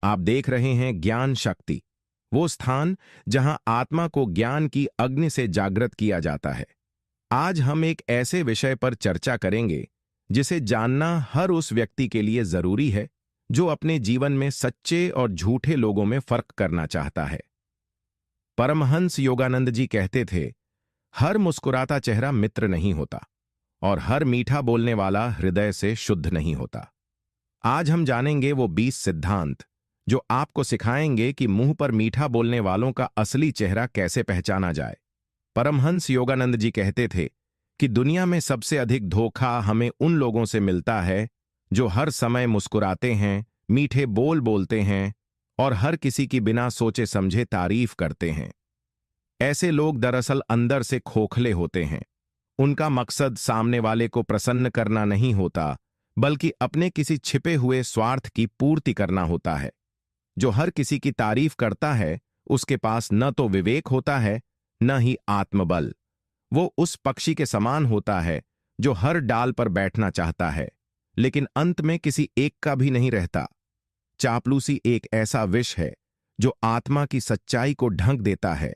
आप देख रहे हैं ज्ञान शक्ति, वो स्थान जहां आत्मा को ज्ञान की अग्नि से जागृत किया जाता है। आज हम एक ऐसे विषय पर चर्चा करेंगे जिसे जानना हर उस व्यक्ति के लिए जरूरी है जो अपने जीवन में सच्चे और झूठे लोगों में फर्क करना चाहता है। परमहंस योगानंद जी कहते थे, हर मुस्कुराता चेहरा मित्र नहीं होता और हर मीठा बोलने वाला हृदय से शुद्ध नहीं होता। आज हम जानेंगे वो 20 सिद्धांत जो आपको सिखाएंगे कि मुंह पर मीठा बोलने वालों का असली चेहरा कैसे पहचाना जाए। परमहंस योगानंद जी कहते थे कि दुनिया में सबसे अधिक धोखा हमें उन लोगों से मिलता है जो हर समय मुस्कुराते हैं, मीठे बोल बोलते हैं और हर किसी की बिना सोचे समझे तारीफ करते हैं। ऐसे लोग दरअसल अंदर से खोखले होते हैं। उनका मकसद सामने वाले को प्रसन्न करना नहीं होता, बल्कि अपने किसी छिपे हुए स्वार्थ की पूर्ति करना होता है। जो हर किसी की तारीफ करता है, उसके पास न तो विवेक होता है, न ही आत्मबल। वो उस पक्षी के समान होता है जो हर डाल पर बैठना चाहता है, लेकिन अंत में किसी एक का भी नहीं रहता। चापलूसी एक ऐसा विष है जो आत्मा की सच्चाई को ढंक देता है।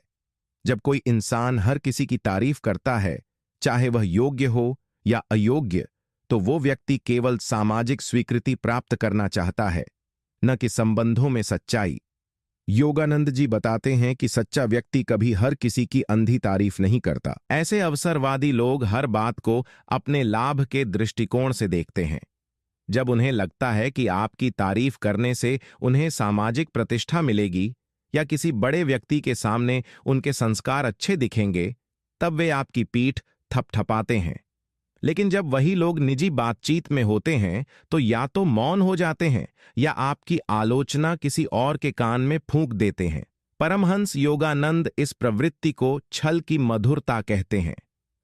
जब कोई इंसान हर किसी की तारीफ करता है, चाहे वह योग्य हो या अयोग्य, तो वो व्यक्ति केवल सामाजिक स्वीकृति प्राप्त करना चाहता है, न कि संबंधों में सच्चाई। योगानंद जी बताते हैं कि सच्चा व्यक्ति कभी हर किसी की अंधी तारीफ नहीं करता। ऐसे अवसरवादी लोग हर बात को अपने लाभ के दृष्टिकोण से देखते हैं। जब उन्हें लगता है कि आपकी तारीफ करने से उन्हें सामाजिक प्रतिष्ठा मिलेगी या किसी बड़े व्यक्ति के सामने उनके संस्कार अच्छे दिखेंगे, तब वे आपकी पीठ थपथपाते हैं। लेकिन जब वही लोग निजी बातचीत में होते हैं तो या तो मौन हो जाते हैं या आपकी आलोचना किसी और के कान में फूंक देते हैं। परमहंस योगानंद इस प्रवृत्ति को छल की मधुरता कहते हैं।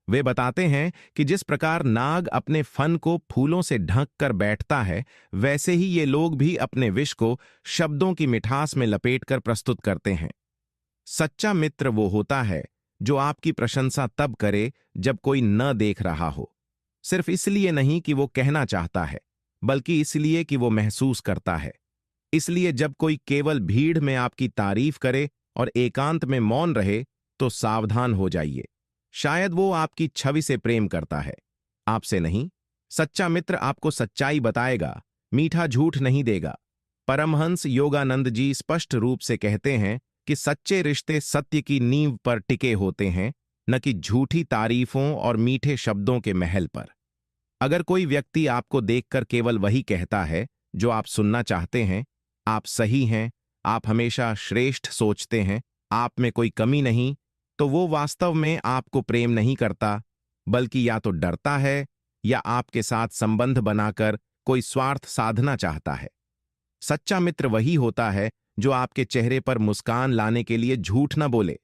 वे बताते हैं कि जिस प्रकार नाग अपने फन को फूलों से ढक कर बैठता है, वैसे ही ये लोग भी अपने विष को शब्दों की मिठास में लपेटकर प्रस्तुत करते हैं। सच्चा मित्र वो होता है जो आपकी प्रशंसा तब करे जब कोई न देख रहा हो, सिर्फ इसलिए नहीं कि वो कहना चाहता है, बल्कि इसलिए कि वो महसूस करता है। इसलिए जब कोई केवल भीड़ में आपकी तारीफ करे और एकांत में मौन रहे, तो सावधान हो जाइए। शायद वो आपकी छवि से प्रेम करता है, आपसे नहीं। सच्चा मित्र आपको सच्चाई बताएगा, मीठा झूठ नहीं देगा। परमहंस योगानंद जी स्पष्ट रूप से कहते हैं कि सच्चे रिश्ते सत्य की नींव पर टिके होते हैं, न कि झूठी तारीफों और मीठे शब्दों के महल पर। अगर कोई व्यक्ति आपको देखकर केवल वही कहता है जो आप सुनना चाहते हैं, आप सही हैं, आप हमेशा श्रेष्ठ सोचते हैं, आप में कोई कमी नहीं, तो वो वास्तव में आपको प्रेम नहीं करता, बल्कि या तो डरता है या आपके साथ संबंध बनाकर कोई स्वार्थ साधना चाहता है। सच्चा मित्र वही होता है जो आपके चेहरे पर मुस्कान लाने के लिए झूठ न बोले,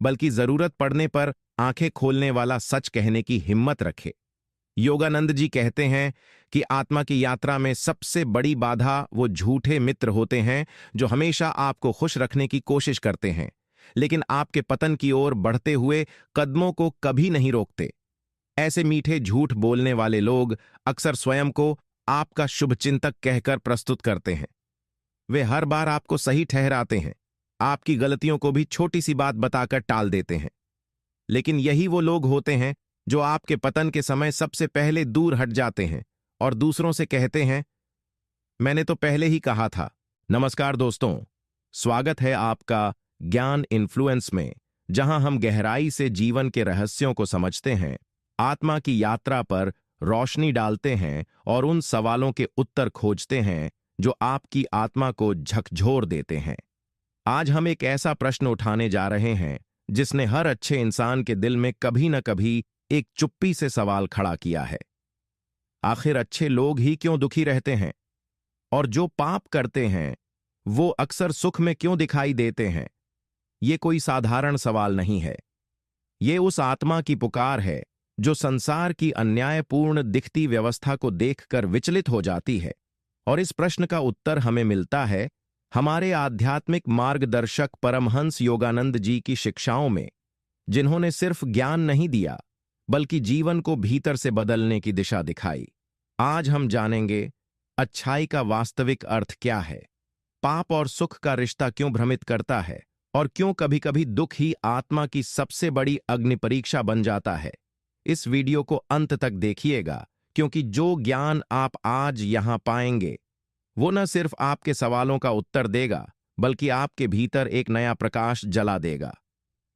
बल्कि जरूरत पड़ने पर आंखें खोलने वाला सच कहने की हिम्मत रखे। योगानंद जी कहते हैं कि आत्मा की यात्रा में सबसे बड़ी बाधा वो झूठे मित्र होते हैं जो हमेशा आपको खुश रखने की कोशिश करते हैं, लेकिन आपके पतन की ओर बढ़ते हुए कदमों को कभी नहीं रोकते। ऐसे मीठे झूठ बोलने वाले लोग अक्सर स्वयं को आपका शुभचिंतक कहकर प्रस्तुत करते हैं। वे हर बार आपको सही ठहराते हैं, आपकी गलतियों को भी छोटी सी बात बताकर टाल देते हैं। लेकिन यही वो लोग होते हैं जो आपके पतन के समय सबसे पहले दूर हट जाते हैं और दूसरों से कहते हैं, मैंने तो पहले ही कहा था। नमस्कार दोस्तों, स्वागत है आपका ज्ञान इन्फ्लुएंस में, जहां हम गहराई से जीवन के रहस्यों को समझते हैं, आत्मा की यात्रा पर रोशनी डालते हैं और उन सवालों के उत्तर खोजते हैं जो आपकी आत्मा को झकझोर देते हैं। आज हम एक ऐसा प्रश्न उठाने जा रहे हैं जिसने हर अच्छे इंसान के दिल में कभी न कभी एक चुप्पी से सवाल खड़ा किया है। आखिर अच्छे लोग ही क्यों दुखी रहते हैं? और जो पाप करते हैं वो अक्सर सुख में क्यों दिखाई देते हैं? ये कोई साधारण सवाल नहीं है। ये उस आत्मा की पुकार है जो संसार की अन्यायपूर्ण दिखती व्यवस्था को देखकर विचलित हो जाती है। और इस प्रश्न का उत्तर हमें मिलता है हमारे आध्यात्मिक मार्गदर्शक परमहंस योगानंद जी की शिक्षाओं में, जिन्होंने सिर्फ ज्ञान नहीं दिया बल्कि जीवन को भीतर से बदलने की दिशा दिखाई। आज हम जानेंगे अच्छाई का वास्तविक अर्थ क्या है, पाप और सुख का रिश्ता क्यों भ्रमित करता है और क्यों कभी-कभी दुख ही आत्मा की सबसे बड़ी अग्नि परीक्षा बन जाता है। इस वीडियो को अंत तक देखिएगा, क्योंकि जो ज्ञान आप आज यहां पाएंगे वो न सिर्फ आपके सवालों का उत्तर देगा, बल्कि आपके भीतर एक नया प्रकाश जला देगा।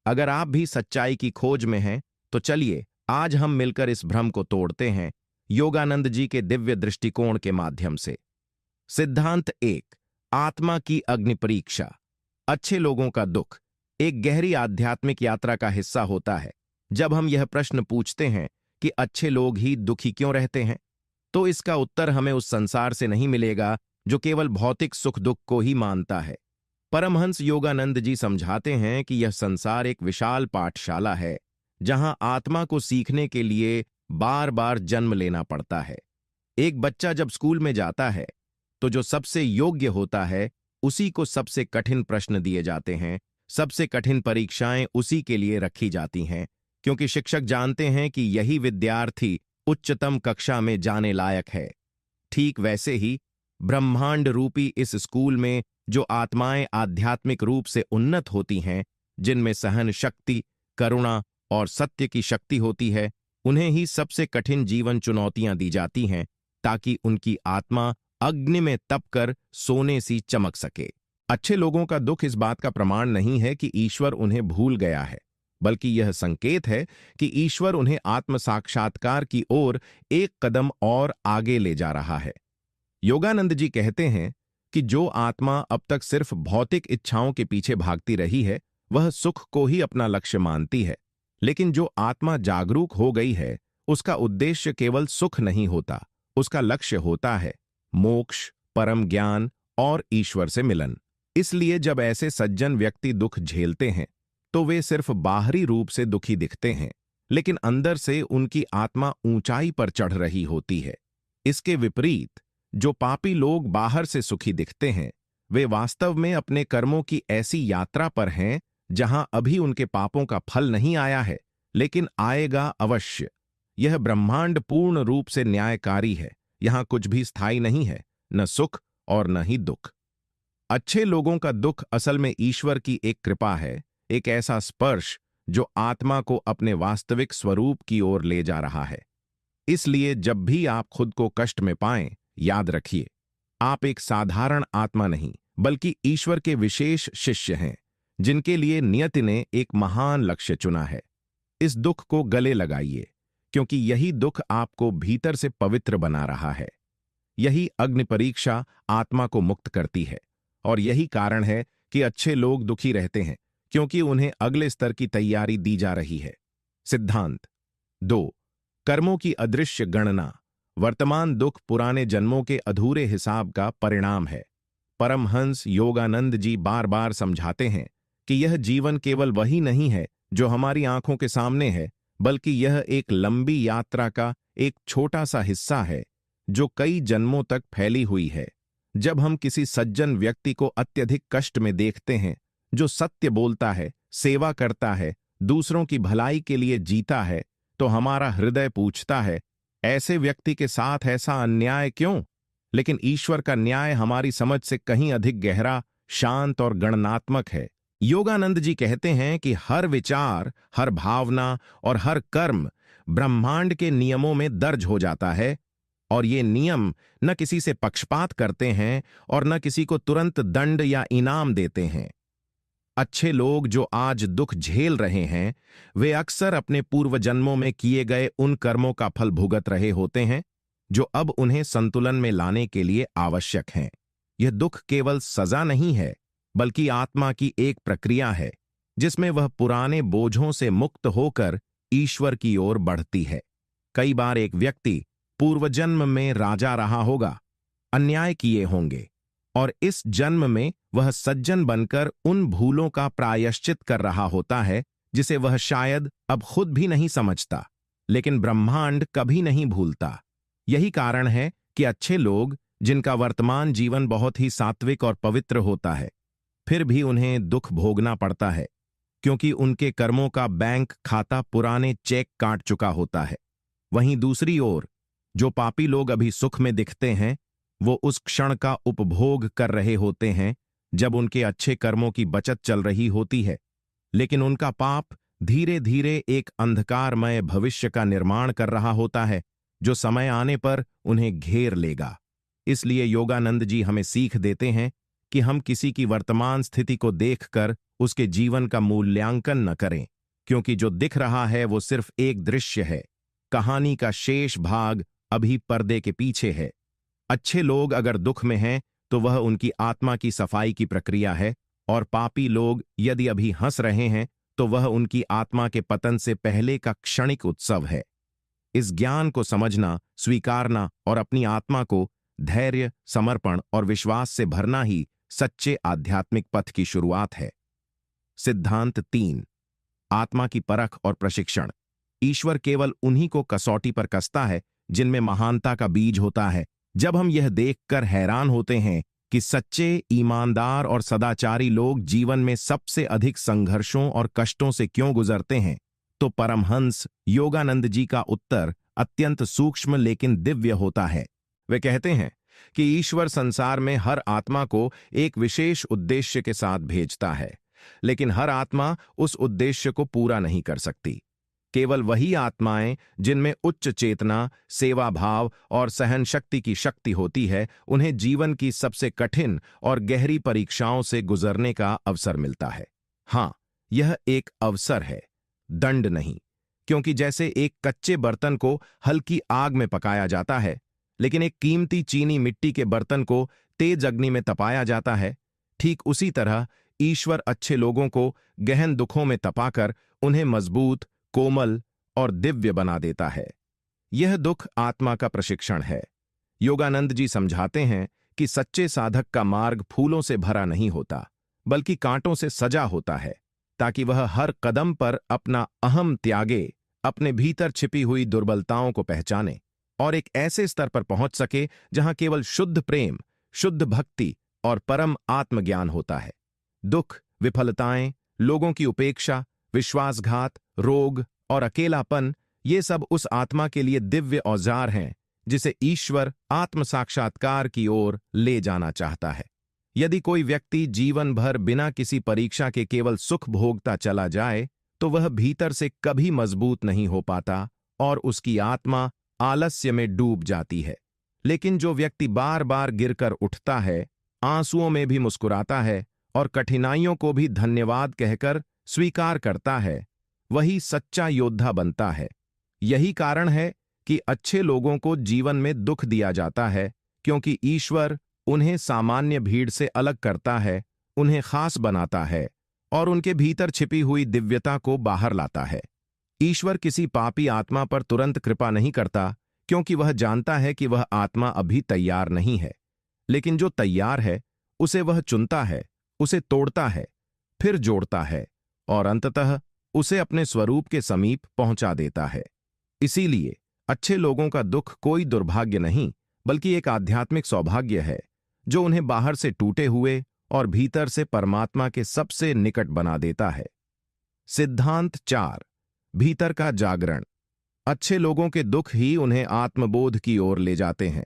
अगर आप भी सच्चाई की खोज में हैं, तो चलिए आज हम मिलकर इस भ्रम को तोड़ते हैं, योगानंद जी के दिव्य दृष्टिकोण के माध्यम से। सिद्धांत एक, आत्मा की अग्नि परीक्षा। अच्छे लोगों का दुख एक गहरी आध्यात्मिक यात्रा का हिस्सा होता है। जब हम यह प्रश्न पूछते हैं कि अच्छे लोग ही दुखी क्यों रहते हैं, तो इसका उत्तर हमें उस संसार से नहीं मिलेगा जो केवल भौतिक सुख दुख को ही मानता है। परमहंस योगानंद जी समझाते हैं कि यह संसार एक विशाल पाठशाला है, जहां आत्मा को सीखने के लिए बार बार जन्म लेना पड़ता है। एक बच्चा जब स्कूल में जाता है, तो जो सबसे योग्य होता है उसी को सबसे कठिन प्रश्न दिए जाते हैं, सबसे कठिन परीक्षाएं उसी के लिए रखी जाती हैं, क्योंकि शिक्षक जानते हैं कि यही विद्यार्थी उच्चतम कक्षा में जाने लायक है। ठीक वैसे ही ब्रह्मांड रूपी इस स्कूल में जो आत्माएं आध्यात्मिक रूप से उन्नत होती हैं, जिनमें सहन शक्ति, करुणा और सत्य की शक्ति होती है, उन्हें ही सबसे कठिन जीवन चुनौतियां दी जाती हैं, ताकि उनकी आत्मा अग्नि में तप कर सोने सी चमक सके। अच्छे लोगों का दुख इस बात का प्रमाण नहीं है कि ईश्वर उन्हें भूल गया है, बल्कि यह संकेत है कि ईश्वर उन्हें आत्म साक्षात्कार की ओर एक कदम और आगे ले जा रहा है। योगानंद जी कहते हैं कि जो आत्मा अब तक सिर्फ भौतिक इच्छाओं के पीछे भागती रही है, वह सुख को ही अपना लक्ष्य मानती है। लेकिन जो आत्मा जागरूक हो गई है, उसका उद्देश्य केवल सुख नहीं होता, उसका लक्ष्य होता है मोक्ष, परम ज्ञान और ईश्वर से मिलन। इसलिए जब ऐसे सज्जन व्यक्ति दुख झेलते हैं, तो वे सिर्फ बाहरी रूप से दुखी दिखते हैं, लेकिन अंदर से उनकी आत्मा ऊंचाई पर चढ़ रही होती है। इसके विपरीत जो पापी लोग बाहर से सुखी दिखते हैं, वे वास्तव में अपने कर्मों की ऐसी यात्रा पर हैं जहां अभी उनके पापों का फल नहीं आया है, लेकिन आएगा अवश्य। यह ब्रह्मांड पूर्ण रूप से न्यायकारी है। यहां कुछ भी स्थायी नहीं है, न सुख और न ही दुख। अच्छे लोगों का दुख असल में ईश्वर की एक कृपा है, एक ऐसा स्पर्श जो आत्मा को अपने वास्तविक स्वरूप की ओर ले जा रहा है। इसलिए जब भी आप खुद को कष्ट में पाएं, याद रखिए, आप एक साधारण आत्मा नहीं, बल्कि ईश्वर के विशेष शिष्य हैं, जिनके लिए नियति ने एक महान लक्ष्य चुना है। इस दुख को गले लगाइए, क्योंकि यही दुख आपको भीतर से पवित्र बना रहा है। यही अग्नि परीक्षा आत्मा को मुक्त करती है, और यही कारण है कि अच्छे लोग दुखी रहते हैं, क्योंकि उन्हें अगले स्तर की तैयारी दी जा रही है। सिद्धांत 2, कर्मों की अदृश्य गणना। वर्तमान दुख पुराने जन्मों के अधूरे हिसाब का परिणाम है। परमहंस योगानंद जी बार बार समझाते हैं कि यह जीवन केवल वही नहीं है जो हमारी आंखों के सामने है, बल्कि यह एक लंबी यात्रा का एक छोटा सा हिस्सा है जो कई जन्मों तक फैली हुई है। जब हम किसी सज्जन व्यक्ति को अत्यधिक कष्ट में देखते हैं, जो सत्य बोलता है, सेवा करता है, दूसरों की भलाई के लिए जीता है, तो हमारा हृदय पूछता है, ऐसे व्यक्ति के साथ ऐसा अन्याय क्यों? लेकिन ईश्वर का न्याय हमारी समझ से कहीं अधिक गहरा, शांत और गणनात्मक है। योगानंद जी कहते हैं कि हर विचार, हर भावना और हर कर्म ब्रह्मांड के नियमों में दर्ज हो जाता है, और ये नियम न किसी से पक्षपात करते हैं और न किसी को तुरंत दंड या इनाम देते हैं। अच्छे लोग जो आज दुख झेल रहे हैं, वे अक्सर अपने पूर्व जन्मों में किए गए उन कर्मों का फल भुगत रहे होते हैं, जो अब उन्हें संतुलन में लाने के लिए आवश्यक हैं। यह दुख केवल सजा नहीं है, बल्कि आत्मा की एक प्रक्रिया है, जिसमें वह पुराने बोझों से मुक्त होकर ईश्वर की ओर बढ़ती है। कई बार एक व्यक्ति पूर्व जन्म में राजा रहा होगा, अन्याय किए होंगे, और इस जन्म में वह सज्जन बनकर उन भूलों का प्रायश्चित कर रहा होता है जिसे वह शायद अब खुद भी नहीं समझता, लेकिन ब्रह्मांड कभी नहीं भूलता। यही कारण है कि अच्छे लोग, जिनका वर्तमान जीवन बहुत ही सात्विक और पवित्र होता है, फिर भी उन्हें दुख भोगना पड़ता है, क्योंकि उनके कर्मों का बैंक खाता पुराने चेक काट चुका होता है। वहीं दूसरी ओर जो पापी लोग अभी सुख में दिखते हैं, वो उस क्षण का उपभोग कर रहे होते हैं जब उनके अच्छे कर्मों की बचत चल रही होती है, लेकिन उनका पाप धीरे धीरे एक अंधकारमय भविष्य का निर्माण कर रहा होता है जो समय आने पर उन्हें घेर लेगा। इसलिए योगानंद जी हमें सीख देते हैं कि हम किसी की वर्तमान स्थिति को देखकर उसके जीवन का मूल्यांकन न करें, क्योंकि जो दिख रहा है वो सिर्फ एक दृश्य है। कहानी का शेष भाग अभी पर्दे के पीछे है। अच्छे लोग अगर दुख में हैं तो वह उनकी आत्मा की सफाई की प्रक्रिया है, और पापी लोग यदि अभी हंस रहे हैं तो वह उनकी आत्मा के पतन से पहले का क्षणिक उत्सव है। इस ज्ञान को समझना, स्वीकारना और अपनी आत्मा को धैर्य, समर्पण और विश्वास से भरना ही सच्चे आध्यात्मिक पथ की शुरुआत है। सिद्धांत 3। आत्मा की परख और प्रशिक्षण। ईश्वर केवल उन्हीं को कसौटी पर कसता है जिनमें महानता का बीज होता है। जब हम यह देखकर हैरान होते हैं कि सच्चे, ईमानदार और सदाचारी लोग जीवन में सबसे अधिक संघर्षों और कष्टों से क्यों गुजरते हैं, तो परमहंस योगानंद जी का उत्तर अत्यंत सूक्ष्म लेकिन दिव्य होता है। वे कहते हैं कि ईश्वर संसार में हर आत्मा को एक विशेष उद्देश्य के साथ भेजता है, लेकिन हर आत्मा उस उद्देश्य को पूरा नहीं कर सकती। केवल वही आत्माएं जिनमें उच्च चेतना, सेवा भाव और सहन शक्ति की शक्ति होती है, उन्हें जीवन की सबसे कठिन और गहरी परीक्षाओं से गुजरने का अवसर मिलता है। हाँ, यह एक अवसर है, दंड नहीं, क्योंकि जैसे एक कच्चे बर्तन को हल्की आग में पकाया जाता है, लेकिन एक कीमती चीनी मिट्टी के बर्तन को तेज अग्नि में तपाया जाता है, ठीक उसी तरह ईश्वर अच्छे लोगों को गहन दुखों में तपाकर उन्हें मजबूत, कोमल और दिव्य बना देता है। यह दुख आत्मा का प्रशिक्षण है। योगानंद जी समझाते हैं कि सच्चे साधक का मार्ग फूलों से भरा नहीं होता, बल्कि कांटों से सजा होता है, ताकि वह हर कदम पर अपना अहम त्यागे, अपने भीतर छिपी हुई दुर्बलताओं को पहचाने और एक ऐसे स्तर पर पहुंच सके जहां केवल शुद्ध प्रेम, शुद्ध भक्ति और परम आत्मज्ञान होता है। दुख, विफलताएं, लोगों की उपेक्षा, विश्वासघात, रोग और अकेलापन, ये सब उस आत्मा के लिए दिव्य औजार हैं जिसे ईश्वर आत्म साक्षात्कार की ओर ले जाना चाहता है। यदि कोई व्यक्ति जीवन भर बिना किसी परीक्षा के केवल सुख भोगता चला जाए, तो वह भीतर से कभी मजबूत नहीं हो पाता और उसकी आत्मा आलस्य में डूब जाती है। लेकिन जो व्यक्ति बार बार गिरकर उठता है, आंसुओं में भी मुस्कुराता है और कठिनाइयों को भी धन्यवाद कहकर स्वीकार करता है, वही सच्चा योद्धा बनता है। यही कारण है कि अच्छे लोगों को जीवन में दुख दिया जाता है, क्योंकि ईश्वर उन्हें सामान्य भीड़ से अलग करता है, उन्हें खास बनाता है और उनके भीतर छिपी हुई दिव्यता को बाहर लाता है। ईश्वर किसी पापी आत्मा पर तुरंत कृपा नहीं करता, क्योंकि वह जानता है कि वह आत्मा अभी तैयार नहीं है। लेकिन जो तैयार है, उसे वह चुनता है, उसे तोड़ता है, फिर जोड़ता है और अंततः उसे अपने स्वरूप के समीप पहुंचा देता है। इसीलिए अच्छे लोगों का दुख कोई दुर्भाग्य नहीं, बल्कि एक आध्यात्मिक सौभाग्य है, जो उन्हें बाहर से टूटे हुए और भीतर से परमात्मा के सबसे निकट बना देता है। सिद्धांत 4। भीतर का जागरण। अच्छे लोगों के दुख ही उन्हें आत्मबोध की ओर ले जाते हैं।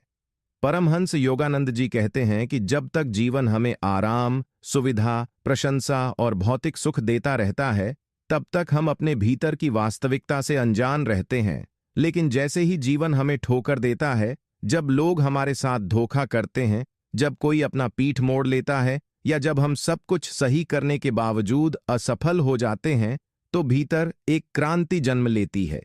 परमहंस योगानंद जी कहते हैं कि जब तक जीवन हमें आराम, सुविधा, प्रशंसा और भौतिक सुख देता रहता है, तब तक हम अपने भीतर की वास्तविकता से अनजान रहते हैं। लेकिन जैसे ही जीवन हमें ठोकर देता है, जब लोग हमारे साथ धोखा करते हैं, जब कोई अपना पीठ मोड़ लेता है या जब हम सब कुछ सही करने के बावजूद असफल हो जाते हैं, तो भीतर एक क्रांति जन्म लेती है।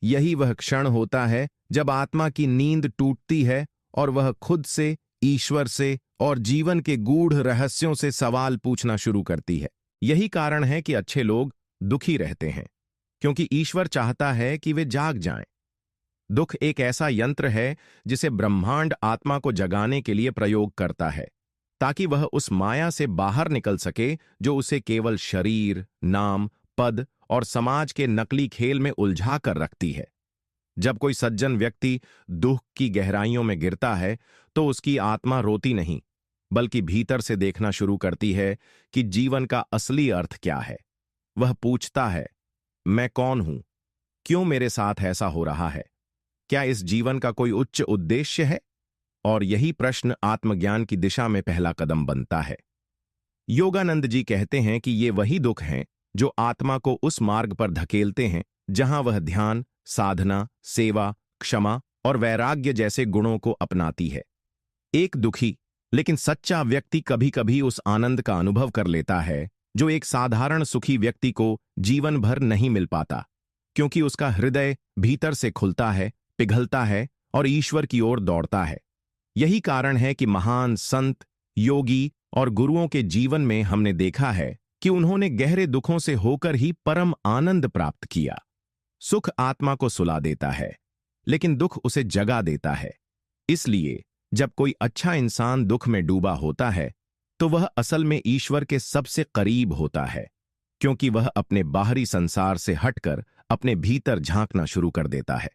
यही वह क्षण होता है जब आत्मा की नींद टूटती है और वह खुद से, ईश्वर से और जीवन के गूढ़ रहस्यों से सवाल पूछना शुरू करती है। यही कारण है कि अच्छे लोग दुखी रहते हैं, क्योंकि ईश्वर चाहता है कि वे जाग जाएं। दुख एक ऐसा यंत्र है जिसे ब्रह्मांड आत्मा को जगाने के लिए प्रयोग करता है, ताकि वह उस माया से बाहर निकल सके जो उसे केवल शरीर, नाम, पद और समाज के नकली खेल में उलझा कर रखती है। जब कोई सज्जन व्यक्ति दुख की गहराइयों में गिरता है, तो उसकी आत्मा रोती नहीं, बल्कि भीतर से देखना शुरू करती है कि जीवन का असली अर्थ क्या है। वह पूछता है, मैं कौन हूं? क्यों मेरे साथ ऐसा हो रहा है? क्या इस जीवन का कोई उच्च उद्देश्य है? और यही प्रश्न आत्मज्ञान की दिशा में पहला कदम बनता है। योगानंद जी कहते हैं कि ये वही दुख हैं जो आत्मा को उस मार्ग पर धकेलते हैं जहां वह ध्यान, साधना, सेवा, क्षमा और वैराग्य जैसे गुणों को अपनाती है। एक दुखी लेकिन सच्चा व्यक्ति कभी कभी उस आनंद का अनुभव कर लेता है जो एक साधारण सुखी व्यक्ति को जीवन भर नहीं मिल पाता, क्योंकि उसका हृदय भीतर से खुलता है, पिघलता है और ईश्वर की ओर दौड़ता है। यही कारण है कि महान संत, योगी और गुरुओं के जीवन में हमने देखा है कि उन्होंने गहरे दुखों से होकर ही परम आनंद प्राप्त किया। सुख आत्मा को सुला देता है, लेकिन दुख उसे जगा देता है। इसलिए जब कोई अच्छा इंसान दुख में डूबा होता है तो वह असल में ईश्वर के सबसे करीब होता है, क्योंकि वह अपने बाहरी संसार से हटकर अपने भीतर झांकना शुरू कर देता है।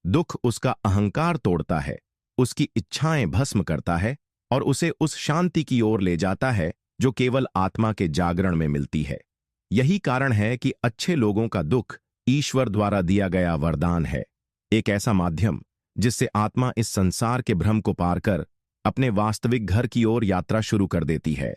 दुख उसका अहंकार तोड़ता है, उसकी इच्छाएं भस्म करता है और उसे उस शांति की ओर ले जाता है जो केवल आत्मा के जागरण में मिलती है। यही कारण है कि अच्छे लोगों का दुख ईश्वर द्वारा दिया गया वरदान है, एक ऐसा माध्यम जिससे आत्मा इस संसार के भ्रम को पार कर अपने वास्तविक घर की ओर यात्रा शुरू कर देती है।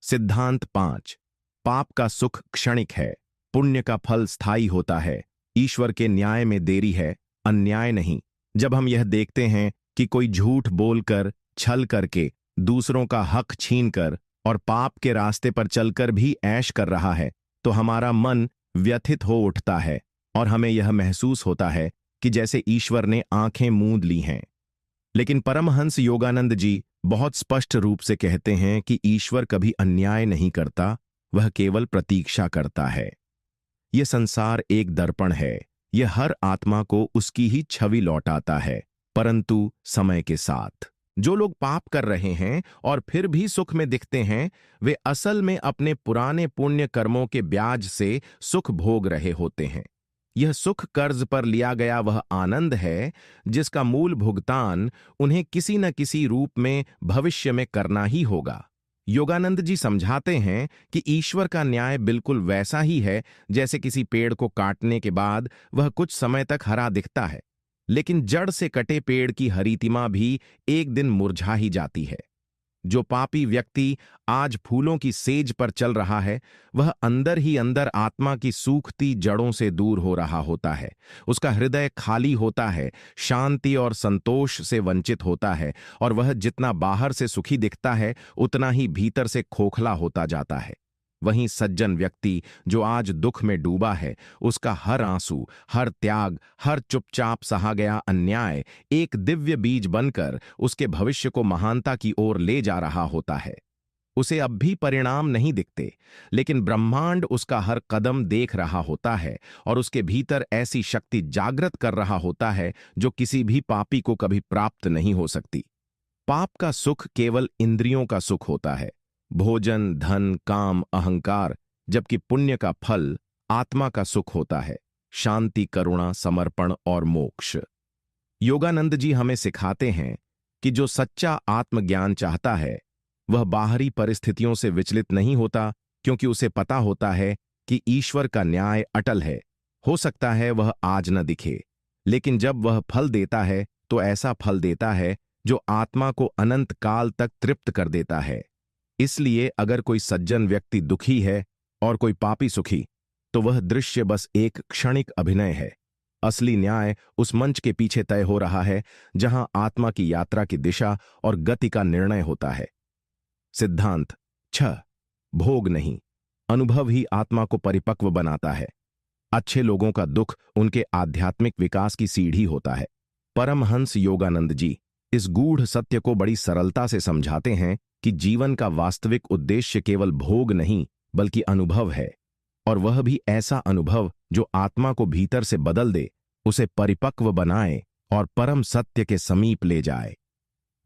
सिद्धांत 5। पाप का सुख क्षणिक है, पुण्य का फल स्थायी होता है। ईश्वर के न्याय में देरी है, अन्याय नहीं। जब हम यह देखते हैं कि कोई झूठ बोलकर, छल करके, दूसरों का हक छीनकर और पाप के रास्ते पर चलकर भी ऐश कर रहा है, तो हमारा मन व्यथित हो उठता है और हमें यह महसूस होता है कि जैसे ईश्वर ने आंखें मूंद ली हैं। लेकिन परमहंस योगानंद जी बहुत स्पष्ट रूप से कहते हैं कि ईश्वर कभी अन्याय नहीं करता, वह केवल प्रतीक्षा करता है। यह संसार एक दर्पण है, यह हर आत्मा को उसकी ही छवि लौटाता है, परंतु समय के साथ जो लोग पाप कर रहे हैं और फिर भी सुख में दिखते हैं, वे असल में अपने पुराने पुण्य कर्मों के ब्याज से सुख भोग रहे होते हैं। यह सुख कर्ज पर लिया गया वह आनंद है जिसका मूल भुगतान उन्हें किसी न किसी रूप में भविष्य में करना ही होगा। योगानंद जी समझाते हैं कि ईश्वर का न्याय बिल्कुल वैसा ही है जैसे किसी पेड़ को काटने के बाद वह कुछ समय तक हरा दिखता है, लेकिन जड़ से कटे पेड़ की हरीतिमा भी एक दिन मुरझा ही जाती है। जो पापी व्यक्ति आज फूलों की सेज पर चल रहा है, वह अंदर ही अंदर आत्मा की सूखती जड़ों से दूर हो रहा होता है। उसका हृदय खाली होता है, शांति और संतोष से वंचित होता है और वह जितना बाहर से सुखी दिखता है उतना ही भीतर से खोखला होता जाता है। वहीं सज्जन व्यक्ति जो आज दुख में डूबा है, उसका हर आंसू, हर त्याग, हर चुपचाप सहा गया अन्याय एक दिव्य बीज बनकर उसके भविष्य को महानता की ओर ले जा रहा होता है। उसे अब भी परिणाम नहीं दिखते, लेकिन ब्रह्मांड उसका हर कदम देख रहा होता है और उसके भीतर ऐसी शक्ति जागृत कर रहा होता है जो किसी भी पापी को कभी प्राप्त नहीं हो सकती। पाप का सुख केवल इंद्रियों का सुख होता है, भोजन, धन, काम, अहंकार, जबकि पुण्य का फल आत्मा का सुख होता है, शांति, करुणा, समर्पण और मोक्ष। योगानंद जी हमें सिखाते हैं कि जो सच्चा आत्मज्ञान चाहता है वह बाहरी परिस्थितियों से विचलित नहीं होता, क्योंकि उसे पता होता है कि ईश्वर का न्याय अटल है। हो सकता है वह आज न दिखे, लेकिन जब वह फल देता है तो ऐसा फल देता है जो आत्मा को अनंत काल तक तृप्त कर देता है। इसलिए अगर कोई सज्जन व्यक्ति दुखी है और कोई पापी सुखी, तो वह दृश्य बस एक क्षणिक अभिनय है। असली न्याय उस मंच के पीछे तय हो रहा है जहां आत्मा की यात्रा की दिशा और गति का निर्णय होता है। सिद्धांत 6। भोग नहीं, अनुभव ही आत्मा को परिपक्व बनाता है। अच्छे लोगों का दुख उनके आध्यात्मिक विकास की सीढ़ी होता है। परमहंस योगानंद जी इस गूढ़ सत्य को बड़ी सरलता से समझाते हैं कि जीवन का वास्तविक उद्देश्य केवल भोग नहीं बल्कि अनुभव है, और वह भी ऐसा अनुभव जो आत्मा को भीतर से बदल दे, उसे परिपक्व बनाए और परम सत्य के समीप ले जाए।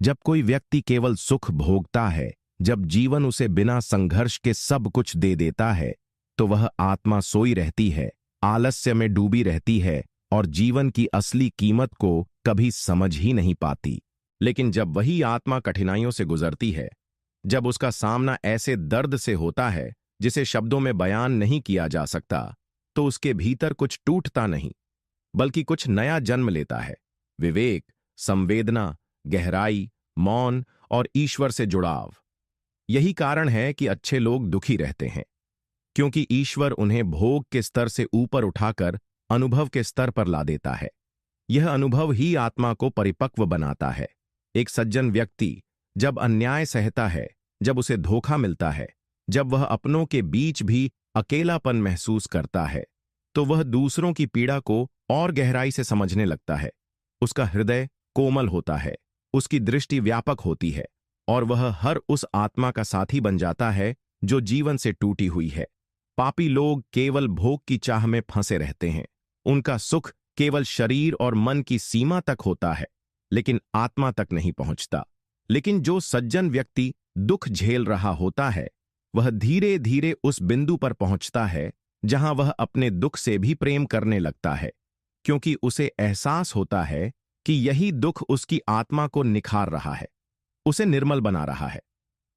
जब कोई व्यक्ति केवल सुख भोगता है, जब जीवन उसे बिना संघर्ष के सब कुछ दे देता है, तो वह आत्मा सोई रहती है, आलस्य में डूबी रहती है और जीवन की असली कीमत को कभी समझ ही नहीं पाती। लेकिन जब वही आत्मा कठिनाइयों से गुजरती है, जब उसका सामना ऐसे दर्द से होता है जिसे शब्दों में बयान नहीं किया जा सकता, तो उसके भीतर कुछ टूटता नहीं बल्कि कुछ नया जन्म लेता है। विवेक, संवेदना, गहराई, मौन और ईश्वर से जुड़ाव। यही कारण है कि अच्छे लोग दुखी रहते हैं, क्योंकि ईश्वर उन्हें भोग के स्तर से ऊपर उठाकर अनुभव के स्तर पर ला देता है। यह अनुभव ही आत्मा को परिपक्व बनाता है। एक सज्जन व्यक्ति जब अन्याय सहता है, जब उसे धोखा मिलता है, जब वह अपनों के बीच भी अकेलापन महसूस करता है, तो वह दूसरों की पीड़ा को और गहराई से समझने लगता है। उसका हृदय कोमल होता है, उसकी दृष्टि व्यापक होती है, और वह हर उस आत्मा का साथी बन जाता है जो जीवन से टूटी हुई है। पापी लोग केवल भोग की चाह में फंसे रहते हैं। उनका सुख केवल शरीर और मन की सीमा तक होता है, लेकिन आत्मा तक नहीं पहुंचता। लेकिन जो सज्जन व्यक्ति दुख झेल रहा होता है, वह धीरे धीरे उस बिंदु पर पहुंचता है जहां वह अपने दुख से भी प्रेम करने लगता है, क्योंकि उसे एहसास होता है कि यही दुख उसकी आत्मा को निखार रहा है, उसे निर्मल बना रहा है।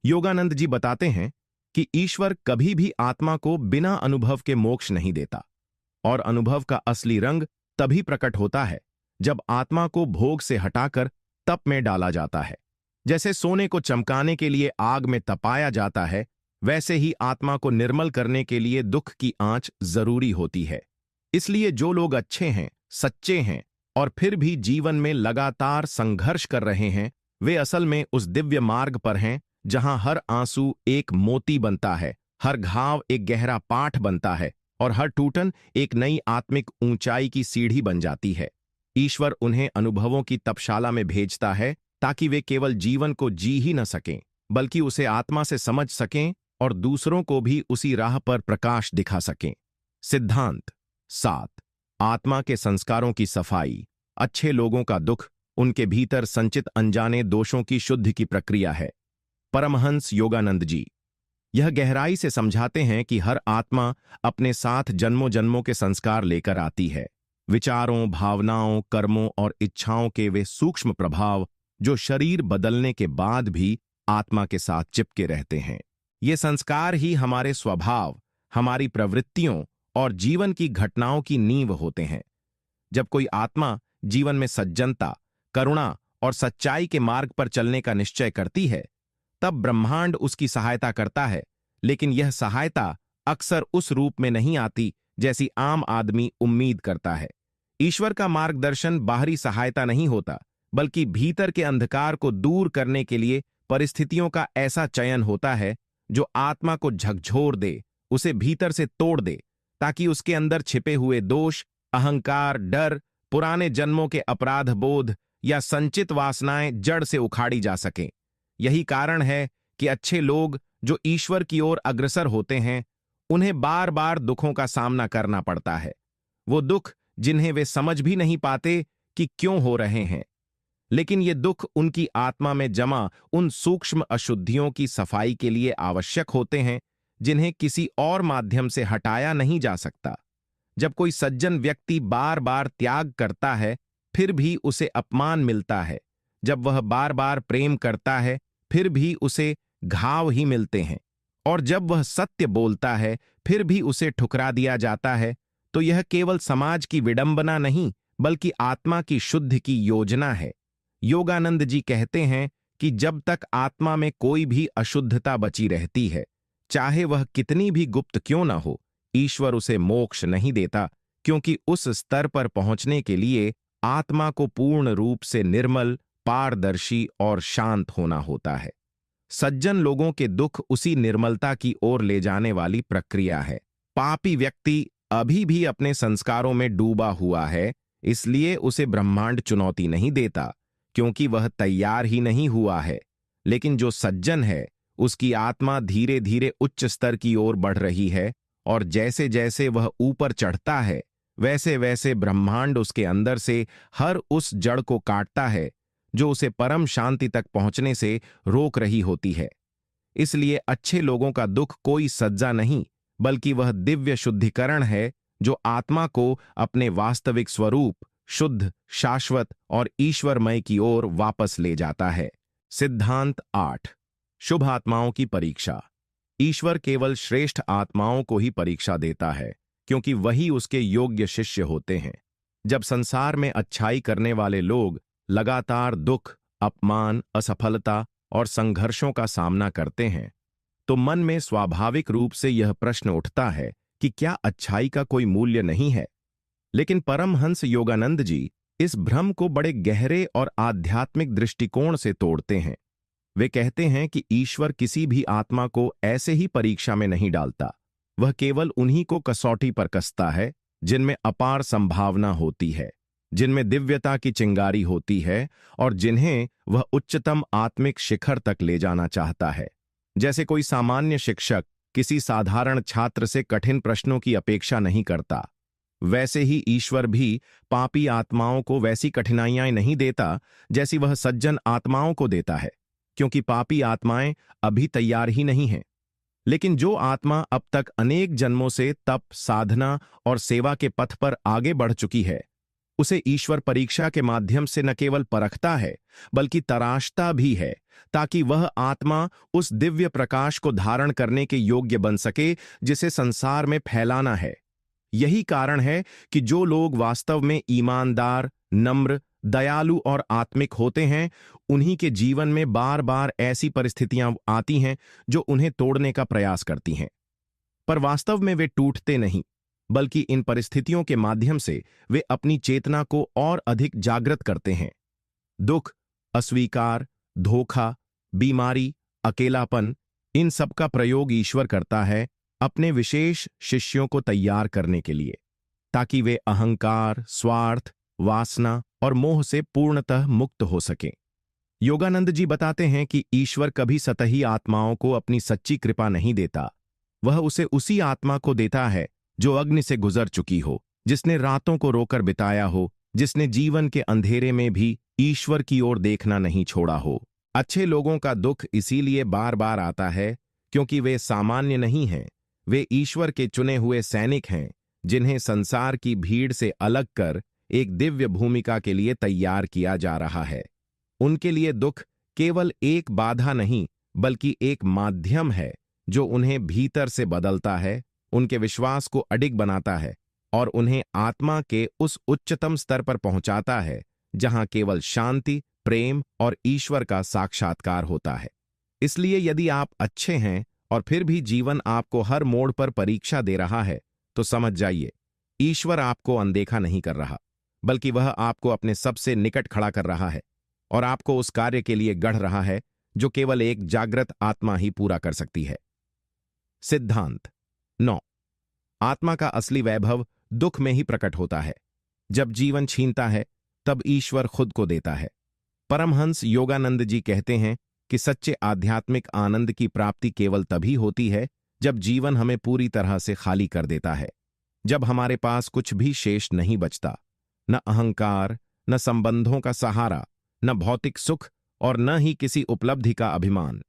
योगानंद जी बताते हैं कि ईश्वर कभी भी आत्मा को बिना अनुभव के मोक्ष नहीं देता, और अनुभव का असली रंग तभी प्रकट होता है जब आत्मा को भोग से हटाकर तप में डाला जाता है। जैसे सोने को चमकाने के लिए आग में तपाया जाता है, वैसे ही आत्मा को निर्मल करने के लिए दुख की आंच जरूरी होती है। इसलिए जो लोग अच्छे हैं, सच्चे हैं और फिर भी जीवन में लगातार संघर्ष कर रहे हैं, वे असल में उस दिव्य मार्ग पर हैं जहां हर आंसू एक मोती बनता है, हर घाव एक गहरा पाठ बनता है और हर टूटन एक नई आत्मिक ऊंचाई की सीढ़ी बन जाती है। ईश्वर उन्हें अनुभवों की तपशाला में भेजता है ताकि वे केवल जीवन को जी ही न सकें, बल्कि उसे आत्मा से समझ सकें और दूसरों को भी उसी राह पर प्रकाश दिखा सकें। सिद्धांत 7। आत्मा के संस्कारों की सफाई। अच्छे लोगों का दुख उनके भीतर संचित अनजाने दोषों की शुद्धि की प्रक्रिया है। परमहंस योगानंद जी यह गहराई से समझाते हैं कि हर आत्मा अपने साथ जन्मों जन्मों के संस्कार लेकर आती है। विचारों, भावनाओं, कर्मों और इच्छाओं के वे सूक्ष्म प्रभाव जो शरीर बदलने के बाद भी आत्मा के साथ चिपके रहते हैं। ये संस्कार ही हमारे स्वभाव, हमारी प्रवृत्तियों और जीवन की घटनाओं की नींव होते हैं। जब कोई आत्मा जीवन में सज्जनता, करुणा और सच्चाई के मार्ग पर चलने का निश्चय करती है, तब ब्रह्मांड उसकी सहायता करता है, लेकिन यह सहायता अक्सर उस रूप में नहीं आती जैसी आम आदमी उम्मीद करता है। ईश्वर का मार्गदर्शन बाहरी सहायता नहीं होता, बल्कि भीतर के अंधकार को दूर करने के लिए परिस्थितियों का ऐसा चयन होता है जो आत्मा को झकझोर दे, उसे भीतर से तोड़ दे, ताकि उसके अंदर छिपे हुए दोष, अहंकार, डर, पुराने जन्मों के अपराध बोध या संचित वासनाएं जड़ से उखाड़ी जा सकें। यही कारण है कि अच्छे लोग जो ईश्वर की ओर अग्रसर होते हैं, उन्हें बार बार दुखों का सामना करना पड़ता है। वो दुख जिन्हें वे समझ भी नहीं पाते कि क्यों हो रहे हैं, लेकिन ये दुख उनकी आत्मा में जमा उन सूक्ष्म अशुद्धियों की सफाई के लिए आवश्यक होते हैं, जिन्हें किसी और माध्यम से हटाया नहीं जा सकता। जब कोई सज्जन व्यक्ति बार बार त्याग करता है, फिर भी उसे अपमान मिलता है। जब वह बार बार प्रेम करता है, फिर भी उसे घाव ही मिलते हैं। और जब वह सत्य बोलता है, फिर भी उसे ठुकरा दिया जाता है, तो यह केवल समाज की विडंबना नहीं, बल्कि आत्मा की शुद्धि की योजना है। योगानंद जी कहते हैं कि जब तक आत्मा में कोई भी अशुद्धता बची रहती है, चाहे वह कितनी भी गुप्त क्यों न हो, ईश्वर उसे मोक्ष नहीं देता, क्योंकि उस स्तर पर पहुंचने के लिए आत्मा को पूर्ण रूप से निर्मल, पारदर्शी और शांत होना होता है। सज्जन लोगों के दुख उसी निर्मलता की ओर ले जाने वाली प्रक्रिया है। पापी व्यक्ति अभी भी अपने संस्कारों में डूबा हुआ है, इसलिए उसे ब्रह्मांड चुनौती नहीं देता, क्योंकि वह तैयार ही नहीं हुआ है। लेकिन जो सज्जन है, उसकी आत्मा धीरे धीरे उच्च स्तर की ओर बढ़ रही है, और जैसे जैसे वह ऊपर चढ़ता है, वैसे वैसे ब्रह्मांड उसके अंदर से हर उस जड़ को काटता है जो उसे परम शांति तक पहुंचने से रोक रही होती है। इसलिए अच्छे लोगों का दुख कोई सज्जा नहीं, बल्कि वह दिव्य शुद्धिकरण है जो आत्मा को अपने वास्तविक स्वरूप, शुद्ध, शाश्वत और ईश्वरमय की ओर वापस ले जाता है। सिद्धांत 8। शुभ आत्माओं की परीक्षा। ईश्वर केवल श्रेष्ठ आत्माओं को ही परीक्षा देता है, क्योंकि वही उसके योग्य शिष्य होते हैं। जब संसार में अच्छाई करने वाले लोग लगातार दुख, अपमान, असफलता और संघर्षों का सामना करते हैं, तो मन में स्वाभाविक रूप से यह प्रश्न उठता है कि क्या अच्छाई का कोई मूल्य नहीं है। लेकिन परमहंस योगानंद जी इस भ्रम को बड़े गहरे और आध्यात्मिक दृष्टिकोण से तोड़ते हैं। वे कहते हैं कि ईश्वर किसी भी आत्मा को ऐसे ही परीक्षा में नहीं डालता। वह केवल उन्हीं को कसौटी पर कसता है जिनमें अपार संभावना होती है, जिनमें दिव्यता की चिंगारी होती है और जिन्हें वह उच्चतम आत्मिक शिखर तक ले जाना चाहता है। जैसे कोई सामान्य शिक्षक किसी साधारण छात्र से कठिन प्रश्नों की अपेक्षा नहीं करता, वैसे ही ईश्वर भी पापी आत्माओं को वैसी कठिनाइयां नहीं देता जैसी वह सज्जन आत्माओं को देता है, क्योंकि पापी आत्माएं अभी तैयार ही नहीं हैं। लेकिन जो आत्मा अब तक अनेक जन्मों से तप, साधना और सेवा के पथ पर आगे बढ़ चुकी है, उसे ईश्वर परीक्षा के माध्यम से न केवल परखता है बल्कि तराशता भी है, ताकि वह आत्मा उस दिव्य प्रकाश को धारण करने के योग्य बन सके जिसे संसार में फैलाना है। यही कारण है कि जो लोग वास्तव में ईमानदार, नम्र, दयालु और आत्मिक होते हैं, उन्हीं के जीवन में बार बार ऐसी परिस्थितियां आती हैं जो उन्हें तोड़ने का प्रयास करती हैं। पर वास्तव में वे टूटते नहीं, बल्कि इन परिस्थितियों के माध्यम से वे अपनी चेतना को और अधिक जागृत करते हैं। दुख, अस्वीकार, धोखा, बीमारी, अकेलापन, इन सब का प्रयोग ईश्वर करता है अपने विशेष शिष्यों को तैयार करने के लिए, ताकि वे अहंकार, स्वार्थ, वासना और मोह से पूर्णतः मुक्त हो सकें। योगानंद जी बताते हैं कि ईश्वर कभी सतही आत्माओं को अपनी सच्ची कृपा नहीं देता। वह उसे उसी आत्मा को देता है जो अग्नि से गुजर चुकी हो, जिसने रातों को रोकर बिताया हो, जिसने जीवन के अंधेरे में भी ईश्वर की ओर देखना नहीं छोड़ा हो। अच्छे लोगों का दुख इसीलिए बार बार आता है क्योंकि वे सामान्य नहीं हैं। वे ईश्वर के चुने हुए सैनिक हैं, जिन्हें संसार की भीड़ से अलग कर एक दिव्य भूमिका के लिए तैयार किया जा रहा है। उनके लिए दुख केवल एक बाधा नहीं, बल्कि एक माध्यम है जो उन्हें भीतर से बदलता है, उनके विश्वास को अडिग बनाता है और उन्हें आत्मा के उस उच्चतम स्तर पर पहुंचाता है जहां केवल शांति, प्रेम और ईश्वर का साक्षात्कार होता है। इसलिए यदि आप अच्छे हैं और फिर भी जीवन आपको हर मोड़ पर परीक्षा दे रहा है, तो समझ जाइए, ईश्वर आपको अनदेखा नहीं कर रहा, बल्कि वह आपको अपने सबसे निकट खड़ा कर रहा है और आपको उस कार्य के लिए गढ़ रहा है जो केवल एक जागृत आत्मा ही पूरा कर सकती है। सिद्धांत 9। आत्मा का असली वैभव दुख में ही प्रकट होता है। जब जीवन छीनता है, तब ईश्वर खुद को देता है। परमहंस योगानंद जी कहते हैं कि सच्चे आध्यात्मिक आनंद की प्राप्ति केवल तभी होती है जब जीवन हमें पूरी तरह से खाली कर देता है, जब हमारे पास कुछ भी शेष नहीं बचता, न अहंकार, न संबंधों का सहारा, न भौतिक सुख और न ही किसी उपलब्धि का अभिमान।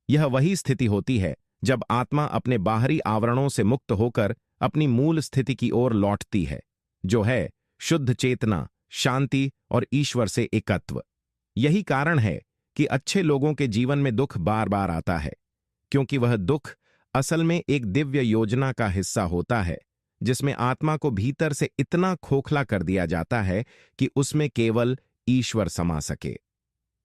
यह वही स्थिति होती है जब आत्मा अपने बाहरी आवरणों से मुक्त होकर अपनी मूल स्थिति की ओर लौटती है, जो है शुद्ध चेतना, शांति और ईश्वर से एकत्व। यही कारण है कि अच्छे लोगों के जीवन में दुख बार बार आता है, क्योंकि वह दुख असल में एक दिव्य योजना का हिस्सा होता है, जिसमें आत्मा को भीतर से इतना खोखला कर दिया जाता है कि उसमें केवल ईश्वर समा सके।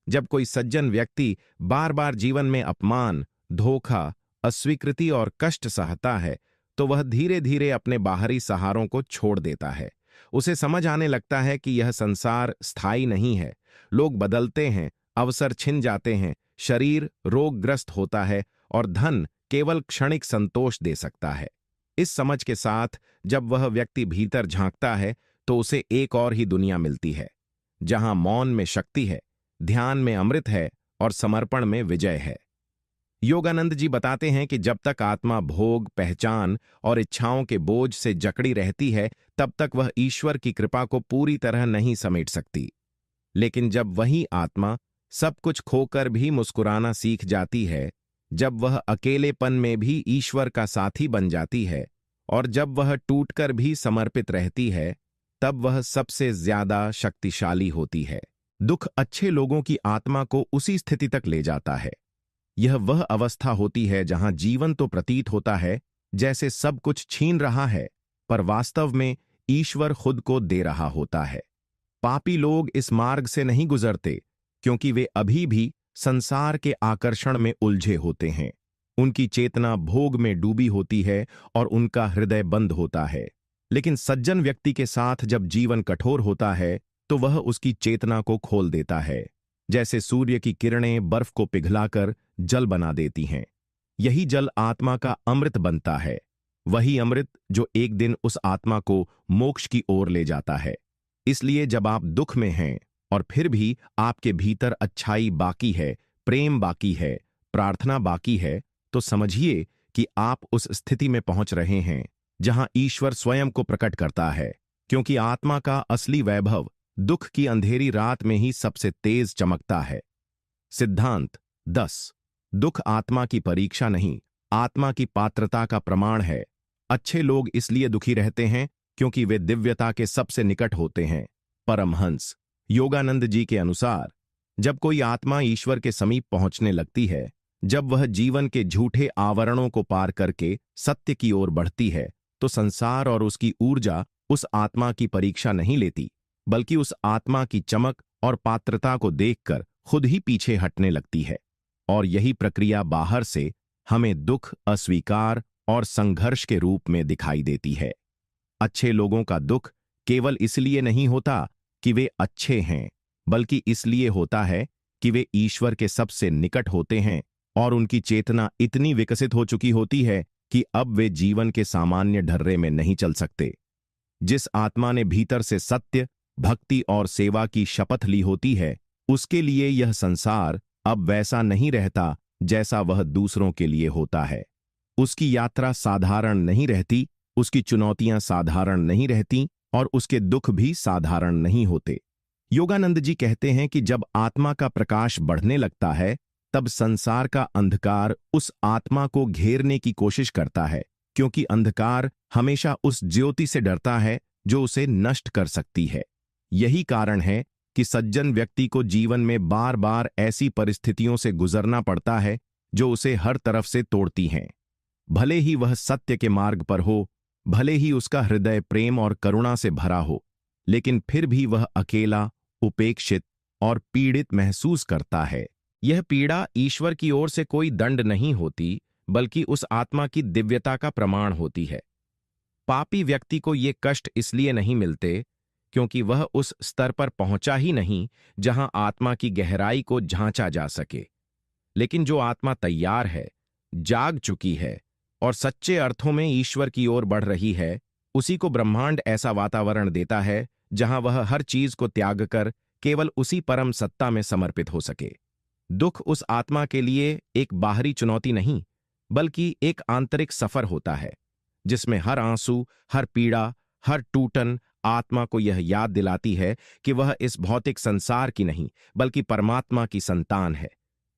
जब कोई सज्जन व्यक्ति बार बार जीवन में अपमान, धोखा, अस्वीकृति और कष्ट सहता है, तो वह धीरे धीरे अपने बाहरी सहारों को छोड़ देता है। उसे समझ आने लगता है कि यह संसार स्थायी नहीं है, लोग बदलते हैं, अवसर छिन जाते हैं, शरीर रोगग्रस्त होता है और धन केवल क्षणिक संतोष दे सकता है। इस समझ के साथ जब वह व्यक्ति भीतर झांकता है, तो उसे एक और ही दुनिया मिलती है, जहां मौन में शक्ति है, ध्यान में अमृत है और समर्पण में विजय है। योगानंद जी बताते हैं कि जब तक आत्मा भोग, पहचान और इच्छाओं के बोझ से जकड़ी रहती है, तब तक वह ईश्वर की कृपा को पूरी तरह नहीं समेट सकती। लेकिन जब वही आत्मा सब कुछ खोकर भी मुस्कुराना सीख जाती है, जब वह अकेलेपन में भी ईश्वर का साथी बन जाती है और जब वह टूटकर भी समर्पित रहती है, तब वह सबसे ज्यादा शक्तिशाली होती है। दुख अच्छे लोगों की आत्मा को उसी स्थिति तक ले जाता है। यह वह अवस्था होती है जहां जीवन तो प्रतीत होता है जैसे सब कुछ छीन रहा है, पर वास्तव में ईश्वर खुद को दे रहा होता है। पापी लोग इस मार्ग से नहीं गुजरते क्योंकि वे अभी भी संसार के आकर्षण में उलझे होते हैं। उनकी चेतना भोग में डूबी होती है और उनका हृदय बंद होता है। लेकिन सज्जन व्यक्ति के साथ जब जीवन कठोर होता है तो वह उसकी चेतना को खोल देता है। जैसे सूर्य की किरणें बर्फ को पिघलाकर जल बना देती हैं। यही जल आत्मा का अमृत बनता है, वही अमृत जो एक दिन उस आत्मा को मोक्ष की ओर ले जाता है। इसलिए जब आप दुख में हैं और फिर भी आपके भीतर अच्छाई बाकी है, प्रेम बाकी है, प्रार्थना बाकी है, तो समझिए कि आप उस स्थिति में पहुंच रहे हैं जहां ईश्वर स्वयं को प्रकट करता है। क्योंकि आत्मा का असली वैभव दुख की अंधेरी रात में ही सबसे तेज चमकता है। सिद्धांत 10। दुख आत्मा की परीक्षा नहीं, आत्मा की पात्रता का प्रमाण है। अच्छे लोग इसलिए दुखी रहते हैं क्योंकि वे दिव्यता के सबसे निकट होते हैं। परमहंस योगानंद जी के अनुसार, जब कोई आत्मा ईश्वर के समीप पहुंचने लगती है, जब वह जीवन के झूठे आवरणों को पार करके सत्य की ओर बढ़ती है, तो संसार और उसकी ऊर्जा उस आत्मा की परीक्षा नहीं लेती, बल्कि उस आत्मा की चमक और पात्रता को देखकर खुद ही पीछे हटने लगती है। और यही प्रक्रिया बाहर से हमें दुख, अस्वीकार और संघर्ष के रूप में दिखाई देती है। अच्छे लोगों का दुख केवल इसलिए नहीं होता कि वे अच्छे हैं, बल्कि इसलिए होता है कि वे ईश्वर के सबसे निकट होते हैं और उनकी चेतना इतनी विकसित हो चुकी होती है कि अब वे जीवन के सामान्य ढर्रे में नहीं चल सकते। जिस आत्मा ने भीतर से सत्य, भक्ति और सेवा की शपथ ली होती है, उसके लिए यह संसार अब वैसा नहीं रहता जैसा वह दूसरों के लिए होता है। उसकी यात्रा साधारण नहीं रहती, उसकी चुनौतियां साधारण नहीं रहती और उसके दुख भी साधारण नहीं होते। योगानंद जी कहते हैं कि जब आत्मा का प्रकाश बढ़ने लगता है, तब संसार का अंधकार उस आत्मा को घेरने की कोशिश करता है, क्योंकि अंधकार हमेशा उस ज्योति से डरता है जो उसे नष्ट कर सकती है। यही कारण है कि सज्जन व्यक्ति को जीवन में बार बार ऐसी परिस्थितियों से गुजरना पड़ता है जो उसे हर तरफ से तोड़ती हैं। भले ही वह सत्य के मार्ग पर हो, भले ही उसका हृदय प्रेम और करुणा से भरा हो, लेकिन फिर भी वह अकेला, उपेक्षित और पीड़ित महसूस करता है। यह पीड़ा ईश्वर की ओर से कोई दंड नहीं होती, बल्कि उस आत्मा की दिव्यता का प्रमाण होती है। पापी व्यक्ति को ये कष्ट इसलिए नहीं मिलते क्योंकि वह उस स्तर पर पहुंचा ही नहीं जहां आत्मा की गहराई को झांचा जा सके। लेकिन जो आत्मा तैयार है, जाग चुकी है और सच्चे अर्थों में ईश्वर की ओर बढ़ रही है, उसी को ब्रह्मांड ऐसा वातावरण देता है जहां वह हर चीज को त्याग कर केवल उसी परम सत्ता में समर्पित हो सके। दुख उस आत्मा के लिए एक बाहरी चुनौती नहीं, बल्कि एक आंतरिक सफर होता है, जिसमें हर आंसू, हर पीड़ा, हर टूटन आत्मा को यह याद दिलाती है कि वह इस भौतिक संसार की नहीं, बल्कि परमात्मा की संतान है।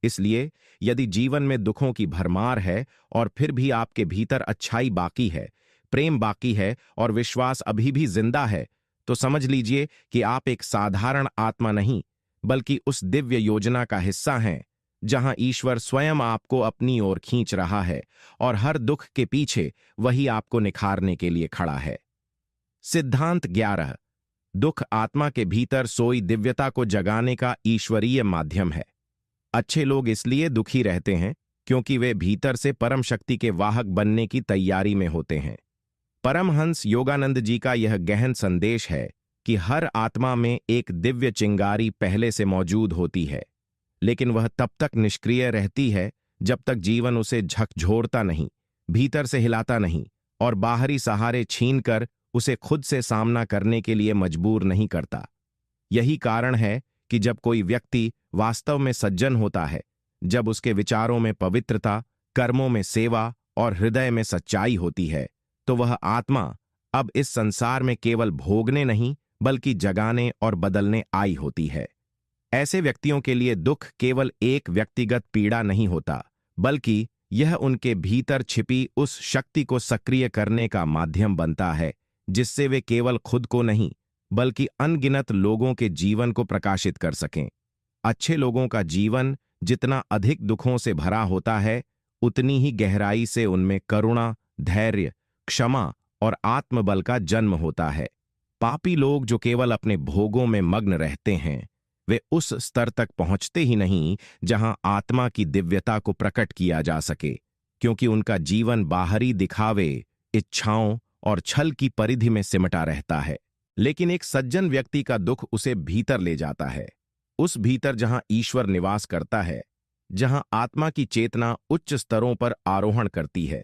इसलिए यदि जीवन में दुखों की भरमार है और फिर भी आपके भीतर अच्छाई बाकी है, प्रेम बाकी है और विश्वास अभी भी जिंदा है, तो समझ लीजिए कि आप एक साधारण आत्मा नहीं, बल्कि उस दिव्य योजना का हिस्सा हैं जहां ईश्वर स्वयं आपको अपनी ओर खींच रहा है और हर दुख के पीछे वही आपको निखारने के लिए खड़ा है। सिद्धांत 11। दुख आत्मा के भीतर सोई दिव्यता को जगाने का ईश्वरीय माध्यम है। अच्छे लोग इसलिए दुखी रहते हैं क्योंकि वे भीतर से परम शक्ति के वाहक बनने की तैयारी में होते हैं। परमहंस योगानंद जी का यह गहन संदेश है कि हर आत्मा में एक दिव्य चिंगारी पहले से मौजूद होती है, लेकिन वह तब तक निष्क्रिय रहती है जब तक जीवन उसे झकझोरता नहीं, भीतर से हिलाता नहीं और बाहरी सहारे छीनकर उसे खुद से सामना करने के लिए मजबूर नहीं करता। यही कारण है कि जब कोई व्यक्ति वास्तव में सज्जन होता है, जब उसके विचारों में पवित्रता, कर्मों में सेवा और हृदय में सच्चाई होती है, तो वह आत्मा अब इस संसार में केवल भोगने नहीं, बल्कि जगाने और बदलने आई होती है। ऐसे व्यक्तियों के लिए दुख केवल एक व्यक्तिगत पीड़ा नहीं होता, बल्कि यह उनके भीतर छिपी उस शक्ति को सक्रिय करने का माध्यम बनता है जिससे वे केवल खुद को नहीं, बल्कि अनगिनत लोगों के जीवन को प्रकाशित कर सकें। अच्छे लोगों का जीवन जितना अधिक दुखों से भरा होता है, उतनी ही गहराई से उनमें करुणा, धैर्य, क्षमा और आत्मबल का जन्म होता है। पापी लोग जो केवल अपने भोगों में मग्न रहते हैं, वे उस स्तर तक पहुंचते ही नहीं जहां आत्मा की दिव्यता को प्रकट किया जा सके, क्योंकि उनका जीवन बाहरी दिखावे, इच्छाओं और छल की परिधि में सिमटा रहता है। लेकिन एक सज्जन व्यक्ति का दुख उसे भीतर ले जाता है, उस भीतर जहां ईश्वर निवास करता है, जहां आत्मा की चेतना उच्च स्तरों पर आरोहण करती है,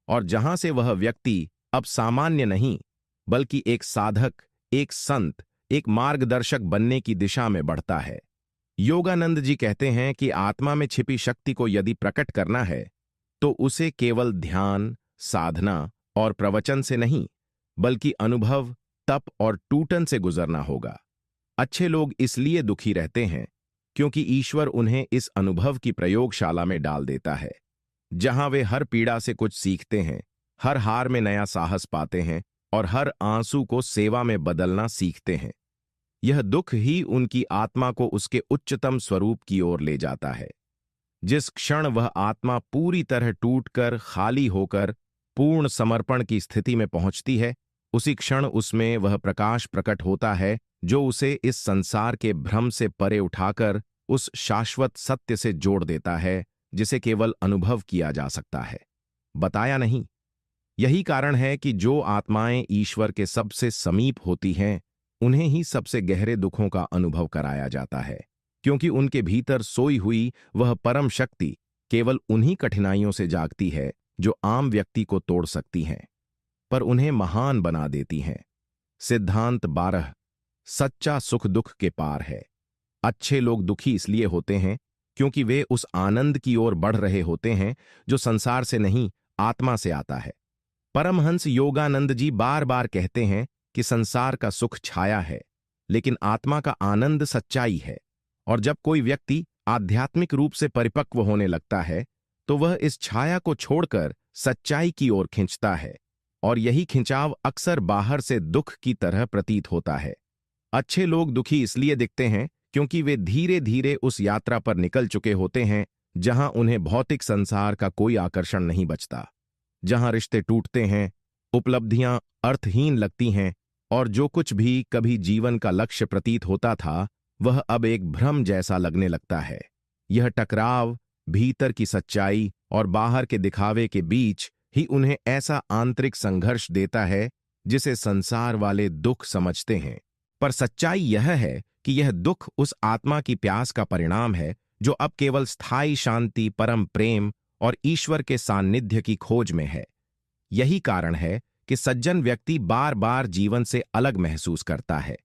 और जहां से वह व्यक्ति अब सामान्य नहीं बल्कि एक साधक, एक संत, एक मार्गदर्शक बनने की दिशा में बढ़ता है। योगानंद जी कहते हैं कि आत्मा में छिपी शक्ति को यदि प्रकट करना है तो उसे केवल ध्यान, साधना और प्रवचन से नहीं बल्कि अनुभव, तप और टूटन से गुजरना होगा। अच्छे लोग इसलिए दुखी रहते हैं क्योंकि ईश्वर उन्हें इस अनुभव की प्रयोगशाला में डाल देता है, जहां वे हर पीड़ा से कुछ सीखते हैं, हर हार में नया साहस पाते हैं और हर आंसू को सेवा में बदलना सीखते हैं। यह दुख ही उनकी आत्मा को उसके उच्चतम स्वरूप की ओर ले जाता है। जिस क्षण वह आत्मा पूरी तरह टूटकर, खाली होकर पूर्ण समर्पण की स्थिति में पहुंचती है, उसी क्षण उसमें वह प्रकाश प्रकट होता है जो उसे इस संसार के भ्रम से परे उठाकर उस शाश्वत सत्य से जोड़ देता है जिसे केवल अनुभव किया जा सकता है, बताया नहीं। यही कारण है कि जो आत्माएं ईश्वर के सबसे समीप होती हैं, उन्हें ही सबसे गहरे दुखों का अनुभव कराया जाता है, क्योंकि उनके भीतर सोई हुई वह परम शक्ति केवल उन्हीं कठिनाइयों से जागती है जो आम व्यक्ति को तोड़ सकती हैं, पर उन्हें महान बना देती हैं। सिद्धांत 12। सच्चा सुख दुख के पार है। अच्छे लोग दुखी इसलिए होते हैं क्योंकि वे उस आनंद की ओर बढ़ रहे होते हैं जो संसार से नहीं, आत्मा से आता है। परमहंस योगानंद जी बार बार कहते हैं कि संसार का सुख छाया है, लेकिन आत्मा का आनंद सच्चाई है। और जब कोई व्यक्ति आध्यात्मिक रूप से परिपक्व होने लगता है तो वह इस छाया को छोड़कर सच्चाई की ओर खींचता है, और यही खिंचाव अक्सर बाहर से दुख की तरह प्रतीत होता है। अच्छे लोग दुखी इसलिए दिखते हैं क्योंकि वे धीरे धीरे उस यात्रा पर निकल चुके होते हैं जहां उन्हें भौतिक संसार का कोई आकर्षण नहीं बचता, जहां रिश्ते टूटते हैं, उपलब्धियां अर्थहीन लगती हैं और जो कुछ भी कभी जीवन का लक्ष्य प्रतीत होता था वह अब एक भ्रम जैसा लगने लगता है। यह टकराव भीतर की सच्चाई और बाहर के दिखावे के बीच ही उन्हें ऐसा आंतरिक संघर्ष देता है जिसे संसार वाले दुख समझते हैं। पर सच्चाई यह है कि यह दुख उस आत्मा की प्यास का परिणाम है जो अब केवल स्थायी शांति, परम प्रेम और ईश्वर के सान्निध्य की खोज में है। यही कारण है कि सज्जन व्यक्ति बार बार जीवन से अलग महसूस करता है।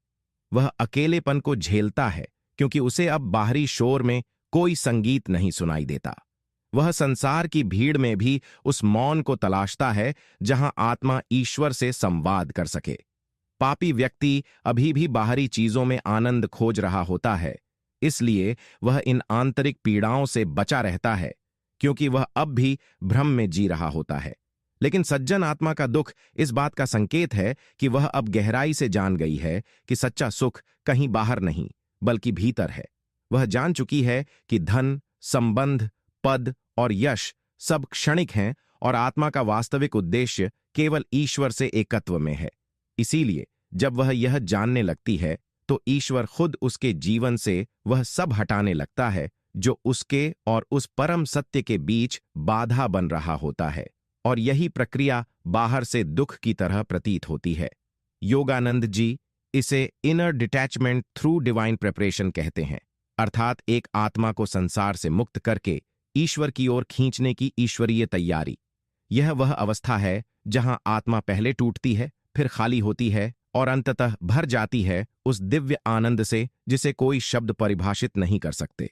वह अकेलेपन को झेलता है क्योंकि उसे अब बाहरी शोर में कोई संगीत नहीं सुनाई देता। वह संसार की भीड़ में भी उस मौन को तलाशता है जहां आत्मा ईश्वर से संवाद कर सके। पापी व्यक्ति अभी भी बाहरी चीजों में आनंद खोज रहा होता है, इसलिए वह इन आंतरिक पीड़ाओं से बचा रहता है क्योंकि वह अब भी भ्रम में जी रहा होता है। लेकिन सज्जन आत्मा का दुख इस बात का संकेत है कि वह अब गहराई से जान गई है कि सच्चा सुख कहीं बाहर नहीं बल्कि भीतर है। वह जान चुकी है कि धन, संबंध, पद और यश सब क्षणिक हैं और आत्मा का वास्तविक उद्देश्य केवल ईश्वर से एकत्व में है। इसीलिए जब वह यह जानने लगती है तो ईश्वर खुद उसके जीवन से वह सब हटाने लगता है जो उसके और उस परम सत्य के बीच बाधा बन रहा होता है, और यही प्रक्रिया बाहर से दुख की तरह प्रतीत होती है। योगानंद जी इसे inner detachment through divine preparation कहते हैं, अर्थात एक आत्मा को संसार से मुक्त करके ईश्वर की ओर खींचने की ईश्वरीय तैयारी। यह वह अवस्था है जहां आत्मा पहले टूटती है, फिर खाली होती है और अंततः भर जाती है उस दिव्य आनंद से जिसे कोई शब्द परिभाषित नहीं कर सकते।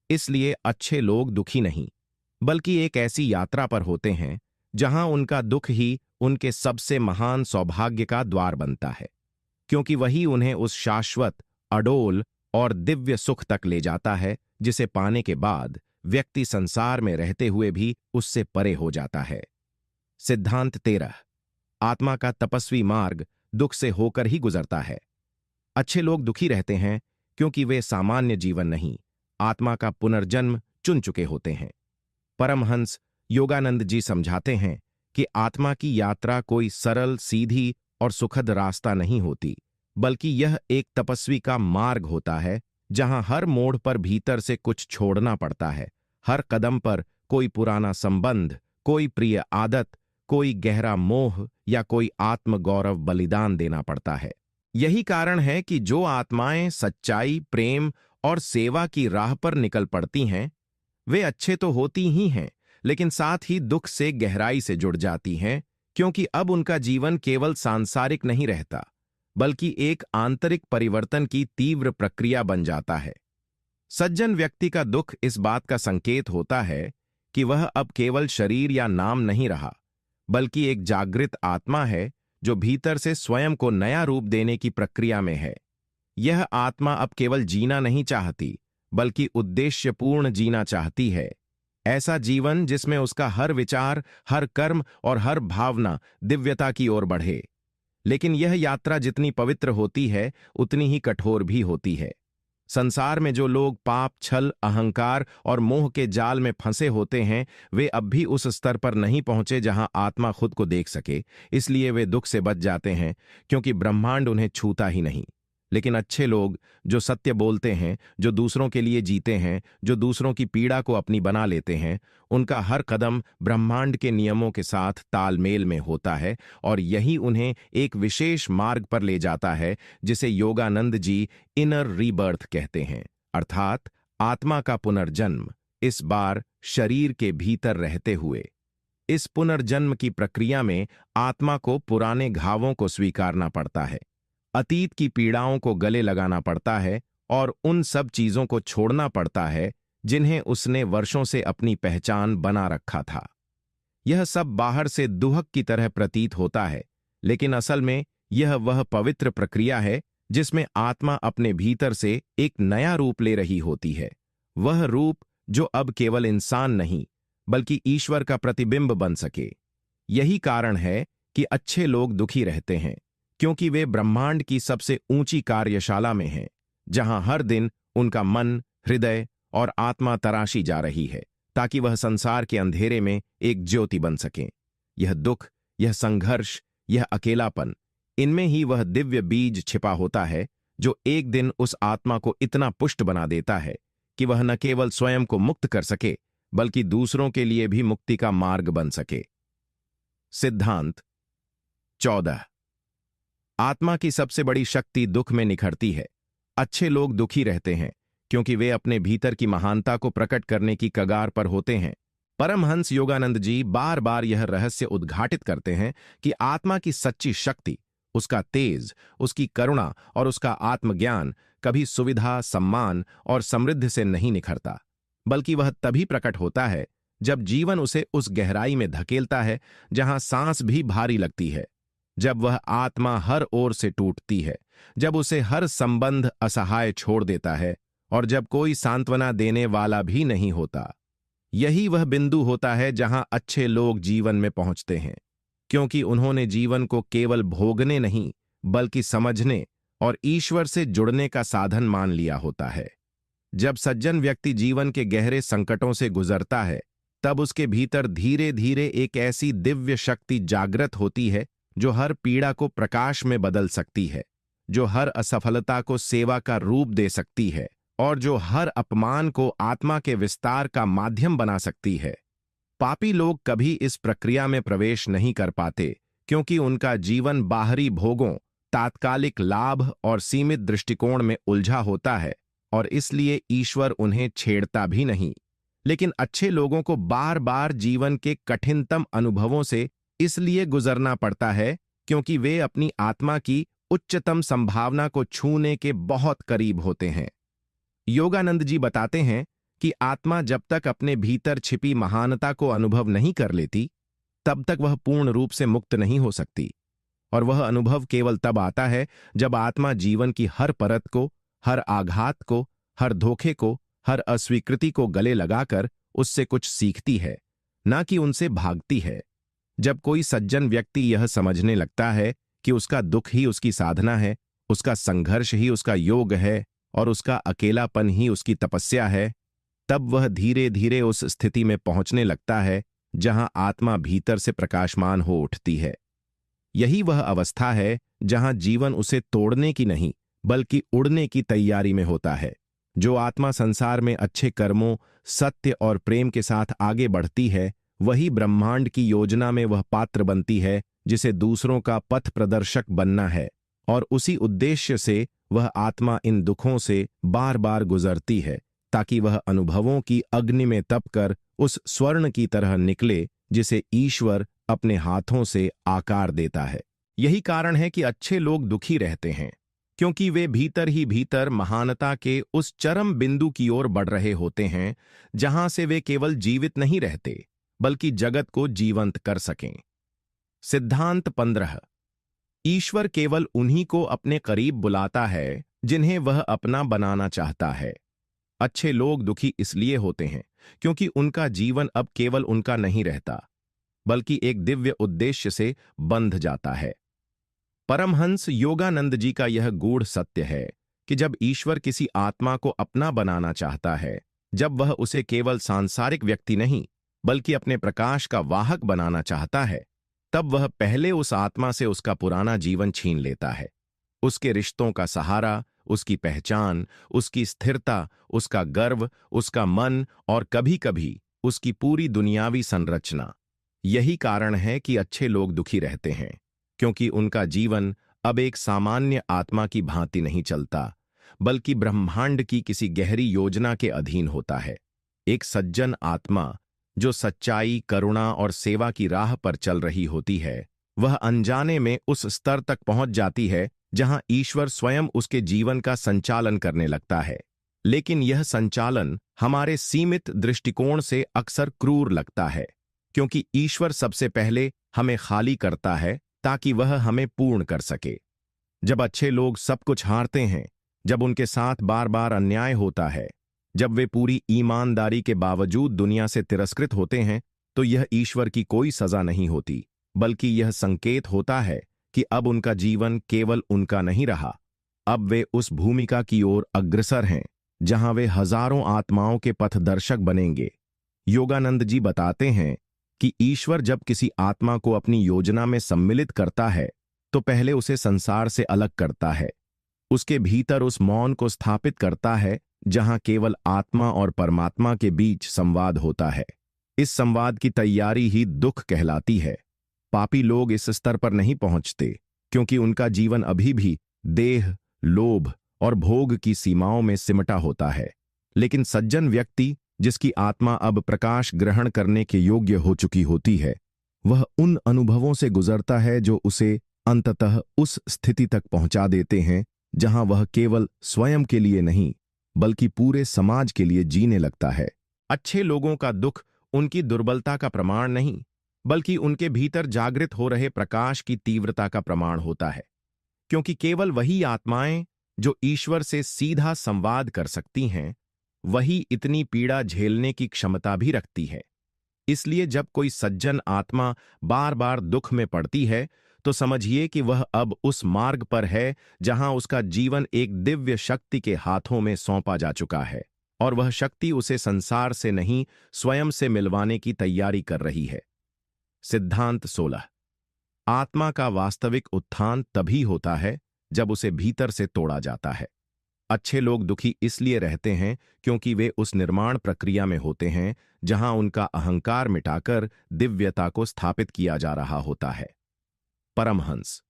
इसलिए अच्छे लोग दुखी नहीं बल्कि एक ऐसी यात्रा पर होते हैं जहां उनका दुख ही उनके सबसे महान सौभाग्य का द्वार बनता है, क्योंकि वही उन्हें उस शाश्वत, अडोल और दिव्य सुख तक ले जाता है जिसे पाने के बाद व्यक्ति संसार में रहते हुए भी उससे परे हो जाता है। सिद्धांत 13। आत्मा का तपस्वी मार्ग दुख से होकर ही गुजरता है। अच्छे लोग दुखी रहते हैं क्योंकि वे सामान्य जीवन नहीं, आत्मा का पुनर्जन्म चुन चुके होते हैं। परमहंस योगानंद जी समझाते हैं कि आत्मा की यात्रा कोई सरल, सीधी और सुखद रास्ता नहीं होती, बल्कि यह एक तपस्वी का मार्ग होता है जहां हर मोड़ पर भीतर से कुछ छोड़ना पड़ता है, हर कदम पर कोई पुराना संबंध, कोई प्रिय आदत, कोई गहरा मोह या कोई आत्मगौरव बलिदान देना पड़ता है। यही कारण है कि जो आत्माएं सच्चाई, प्रेम और सेवा की राह पर निकल पड़ती हैं, वे अच्छे तो होती ही हैं, लेकिन साथ ही दुख से गहराई से जुड़ जाती हैं, क्योंकि अब उनका जीवन केवल सांसारिक नहीं रहता, बल्कि एक आंतरिक परिवर्तन की तीव्र प्रक्रिया बन जाता है। सज्जन व्यक्ति का दुख इस बात का संकेत होता है कि वह अब केवल शरीर या नाम नहीं रहा, बल्कि एक जागृत आत्मा है जो भीतर से स्वयं को नया रूप देने की प्रक्रिया में है। यह आत्मा अब केवल जीना नहीं चाहती, बल्कि उद्देश्यपूर्ण जीना चाहती है। ऐसा जीवन जिसमें उसका हर विचार, हर कर्म और हर भावना दिव्यता की ओर बढ़े। लेकिन यह यात्रा जितनी पवित्र होती है, उतनी ही कठोर भी होती है। संसार में जो लोग पाप, छल, अहंकार और मोह के जाल में फंसे होते हैं, वे अब भी उस स्तर पर नहीं पहुंचे जहां आत्मा खुद को देख सके। इसलिए वे दुख से बच जाते हैं, क्योंकि ब्रह्मांड उन्हें छूता ही नहीं। लेकिन अच्छे लोग, जो सत्य बोलते हैं, जो दूसरों के लिए जीते हैं, जो दूसरों की पीड़ा को अपनी बना लेते हैं, उनका हर कदम ब्रह्मांड के नियमों के साथ तालमेल में होता है, और यही उन्हें एक विशेष मार्ग पर ले जाता है जिसे योगानंद जी इनर रीबर्थ कहते हैं, अर्थात आत्मा का पुनर्जन्म, इस बार शरीर के भीतर रहते हुए। इस पुनर्जन्म की प्रक्रिया में आत्मा को पुराने घावों को स्वीकारना पड़ता है, अतीत की पीड़ाओं को गले लगाना पड़ता है और उन सब चीजों को छोड़ना पड़ता है जिन्हें उसने वर्षों से अपनी पहचान बना रखा था। यह सब बाहर से दुहक की तरह प्रतीत होता है, लेकिन असल में यह वह पवित्र प्रक्रिया है जिसमें आत्मा अपने भीतर से एक नया रूप ले रही होती है। वह रूप जो अब केवल इंसान नहीं, बल्कि ईश्वर का प्रतिबिंब बन सके। यही कारण है कि अच्छे लोग दुखी रहते हैं, क्योंकि वे ब्रह्मांड की सबसे ऊंची कार्यशाला में हैं, जहां हर दिन उनका मन, हृदय और आत्मा तराशी जा रही है, ताकि वह संसार के अंधेरे में एक ज्योति बन सकें। यह दुख, यह संघर्ष, यह अकेलापन, इनमें ही वह दिव्य बीज छिपा होता है जो एक दिन उस आत्मा को इतना पुष्ट बना देता है कि वह न केवल स्वयं को मुक्त कर सके, बल्कि दूसरों के लिए भी मुक्ति का मार्ग बन सके। सिद्धांत 14। आत्मा की सबसे बड़ी शक्ति दुख में निखरती है। अच्छे लोग दुखी रहते हैं क्योंकि वे अपने भीतर की महानता को प्रकट करने की कगार पर होते हैं। परमहंस योगानंद जी बार बार यह रहस्य उद्घाटित करते हैं कि आत्मा की सच्ची शक्ति, उसका तेज, उसकी करुणा और उसका आत्मज्ञान कभी सुविधा, सम्मान और समृद्धि से नहीं निखरता, बल्कि वह तभी प्रकट होता है जब जीवन उसे उस गहराई में धकेलता है जहां सांस भी भारी लगती है, जब वह आत्मा हर ओर से टूटती है, जब उसे हर संबंध असहाय छोड़ देता है और जब कोई सांत्वना देने वाला भी नहीं होता। यही वह बिंदु होता है जहां अच्छे लोग जीवन में पहुंचते हैं, क्योंकि उन्होंने जीवन को केवल भोगने नहीं, बल्कि समझने और ईश्वर से जुड़ने का साधन मान लिया होता है। जब सज्जन व्यक्ति जीवन के गहरे संकटों से गुजरता है, तब उसके भीतर धीरे धीरे एक ऐसी दिव्य शक्ति जागृत होती है जो हर पीड़ा को प्रकाश में बदल सकती है, जो हर असफलता को सेवा का रूप दे सकती है और जो हर अपमान को आत्मा के विस्तार का माध्यम बना सकती है। पापी लोग कभी इस प्रक्रिया में प्रवेश नहीं कर पाते, क्योंकि उनका जीवन बाहरी भोगों, तात्कालिक लाभ और सीमित दृष्टिकोण में उलझा होता है और इसलिए ईश्वर उन्हें छेड़ता भी नहीं। लेकिन अच्छे लोगों को बार बार जीवन के कठिनतम अनुभवों से इसलिए गुजरना पड़ता है क्योंकि वे अपनी आत्मा की उच्चतम संभावना को छूने के बहुत करीब होते हैं। योगानंद जी बताते हैं कि आत्मा जब तक अपने भीतर छिपी महानता को अनुभव नहीं कर लेती, तब तक वह पूर्ण रूप से मुक्त नहीं हो सकती। और वह अनुभव केवल तब आता है जब आत्मा जीवन की हर परत को, हर आघात को, हर धोखे को, हर अस्वीकृति को गले लगाकर उससे कुछ सीखती है, ना कि उनसे भागती है। जब कोई सज्जन व्यक्ति यह समझने लगता है कि उसका दुख ही उसकी साधना है, उसका संघर्ष ही उसका योग है और उसका अकेलापन ही उसकी तपस्या है, तब वह धीरे धीरे उस स्थिति में पहुंचने लगता है जहां आत्मा भीतर से प्रकाशमान हो उठती है। यही वह अवस्था है जहां जीवन उसे तोड़ने की नहीं, बल्कि उड़ने की तैयारी में होता है। जो आत्मा संसार में अच्छे कर्मों, सत्य और प्रेम के साथ आगे बढ़ती है, वही ब्रह्मांड की योजना में वह पात्र बनती है जिसे दूसरों का पथ प्रदर्शक बनना है, और उसी उद्देश्य से वह आत्मा इन दुखों से बार बार गुजरती है, ताकि वह अनुभवों की अग्नि में तपकर उस स्वर्ण की तरह निकले जिसे ईश्वर अपने हाथों से आकार देता है। यही कारण है कि अच्छे लोग दुखी रहते हैं, क्योंकि वे भीतर ही भीतर महानता के उस चरम बिंदु की ओर बढ़ रहे होते हैं जहां से वे केवल जीवित नहीं रहते, बल्कि जगत को जीवंत कर सकें। सिद्धांत 15। ईश्वर केवल उन्हीं को अपने करीब बुलाता है जिन्हें वह अपना बनाना चाहता है। अच्छे लोग दुखी इसलिए होते हैं क्योंकि उनका जीवन अब केवल उनका नहीं रहता, बल्कि एक दिव्य उद्देश्य से बंध जाता है। परमहंस योगानंद जी का यह गूढ़ सत्य है कि जब ईश्वर किसी आत्मा को अपना बनाना चाहता है, जब वह उसे केवल सांसारिक व्यक्ति नहीं बल्कि अपने प्रकाश का वाहक बनाना चाहता है, तब वह पहले उस आत्मा से उसका पुराना जीवन छीन लेता है। उसके रिश्तों का सहारा, उसकी पहचान, उसकी स्थिरता, उसका गर्व, उसका मन और कभी-कभी उसकी पूरी दुनियावी संरचना। यही कारण है कि अच्छे लोग दुखी रहते हैं, क्योंकि उनका जीवन अब एक सामान्य आत्मा की भांति नहीं चलता, बल्कि ब्रह्मांड की किसी गहरी योजना के अधीन होता है। एक सज्जन आत्मा जो सच्चाई, करुणा और सेवा की राह पर चल रही होती है, वह अनजाने में उस स्तर तक पहुंच जाती है जहां ईश्वर स्वयं उसके जीवन का संचालन करने लगता है। लेकिन यह संचालन हमारे सीमित दृष्टिकोण से अक्सर क्रूर लगता है, क्योंकि ईश्वर सबसे पहले हमें खाली करता है ताकि वह हमें पूर्ण कर सके। जब अच्छे लोग सब कुछ हारते हैं, जब उनके साथ बार बार अन्याय होता है, जब वे पूरी ईमानदारी के बावजूद दुनिया से तिरस्कृत होते हैं, तो यह ईश्वर की कोई सजा नहीं होती, बल्कि यह संकेत होता है कि अब उनका जीवन केवल उनका नहीं रहा। अब वे उस भूमिका की ओर अग्रसर हैं जहां वे हजारों आत्माओं के पथदर्शक बनेंगे। योगानंद जी बताते हैं कि ईश्वर जब किसी आत्मा को अपनी योजना में सम्मिलित करता है, तो पहले उसे संसार से अलग करता है। उसके भीतर उस मौन को स्थापित करता है जहां केवल आत्मा और परमात्मा के बीच संवाद होता है। इस संवाद की तैयारी ही दुख कहलाती है। पापी लोग इस स्तर पर नहीं पहुंचते, क्योंकि उनका जीवन अभी भी देह, लोभ और भोग की सीमाओं में सिमटा होता है। लेकिन सज्जन व्यक्ति, जिसकी आत्मा अब प्रकाश ग्रहण करने के योग्य हो चुकी होती है, वह उन अनुभवों से गुजरता है जो उसे अंततः उस स्थिति तक पहुंचा देते हैं जहां वह केवल स्वयं के लिए नहीं, बल्कि पूरे समाज के लिए जीने लगता है। अच्छे लोगों का दुख उनकी दुर्बलता का प्रमाण नहीं, बल्कि उनके भीतर जागृत हो रहे प्रकाश की तीव्रता का प्रमाण होता है, क्योंकि केवल वही आत्माएं जो ईश्वर से सीधा संवाद कर सकती हैं, वही इतनी पीड़ा झेलने की क्षमता भी रखती है। इसलिए जब कोई सज्जन आत्मा बार बार दुख में पड़ती है, तो समझिए कि वह अब उस मार्ग पर है जहां उसका जीवन एक दिव्य शक्ति के हाथों में सौंपा जा चुका है, और वह शक्ति उसे संसार से नहीं, स्वयं से मिलवाने की तैयारी कर रही है। सिद्धांत 16। आत्मा का वास्तविक उत्थान तभी होता है जब उसे भीतर से तोड़ा जाता है। अच्छे लोग दुखी इसलिए रहते हैं क्योंकि वे उस निर्माण प्रक्रिया में होते हैं जहां उनका अहंकार मिटाकर दिव्यता को स्थापित किया जा रहा होता है। परमहंस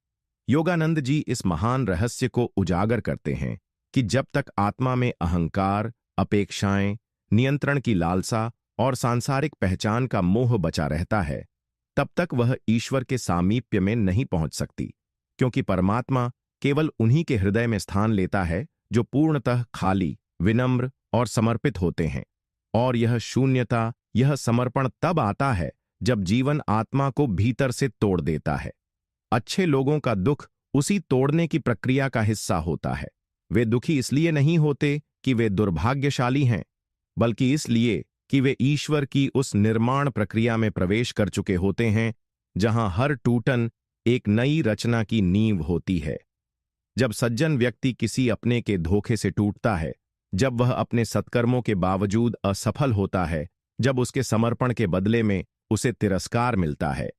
योगानंद जी इस महान रहस्य को उजागर करते हैं कि जब तक आत्मा में अहंकार, अपेक्षाएं, नियंत्रण की लालसा और सांसारिक पहचान का मोह बचा रहता है, तब तक वह ईश्वर के सामीप्य में नहीं पहुंच सकती, क्योंकि परमात्मा केवल उन्हीं के हृदय में स्थान लेता है जो पूर्णतः खाली, विनम्र और समर्पित होते हैं। और यह शून्यता, यह समर्पण तब आता है जब जीवन आत्मा को भीतर से तोड़ देता है। अच्छे लोगों का दुख उसी तोड़ने की प्रक्रिया का हिस्सा होता है। वे दुखी इसलिए नहीं होते कि वे दुर्भाग्यशाली हैं, बल्कि इसलिए कि वे ईश्वर की उस निर्माण प्रक्रिया में प्रवेश कर चुके होते हैं जहां हर टूटन एक नई रचना की नींव होती है। जब सज्जन व्यक्ति किसी अपने के धोखे से टूटता है, जब वह अपने सत्कर्मों के बावजूद असफल होता है, जब उसके समर्पण के बदले में उसे तिरस्कार मिलता है,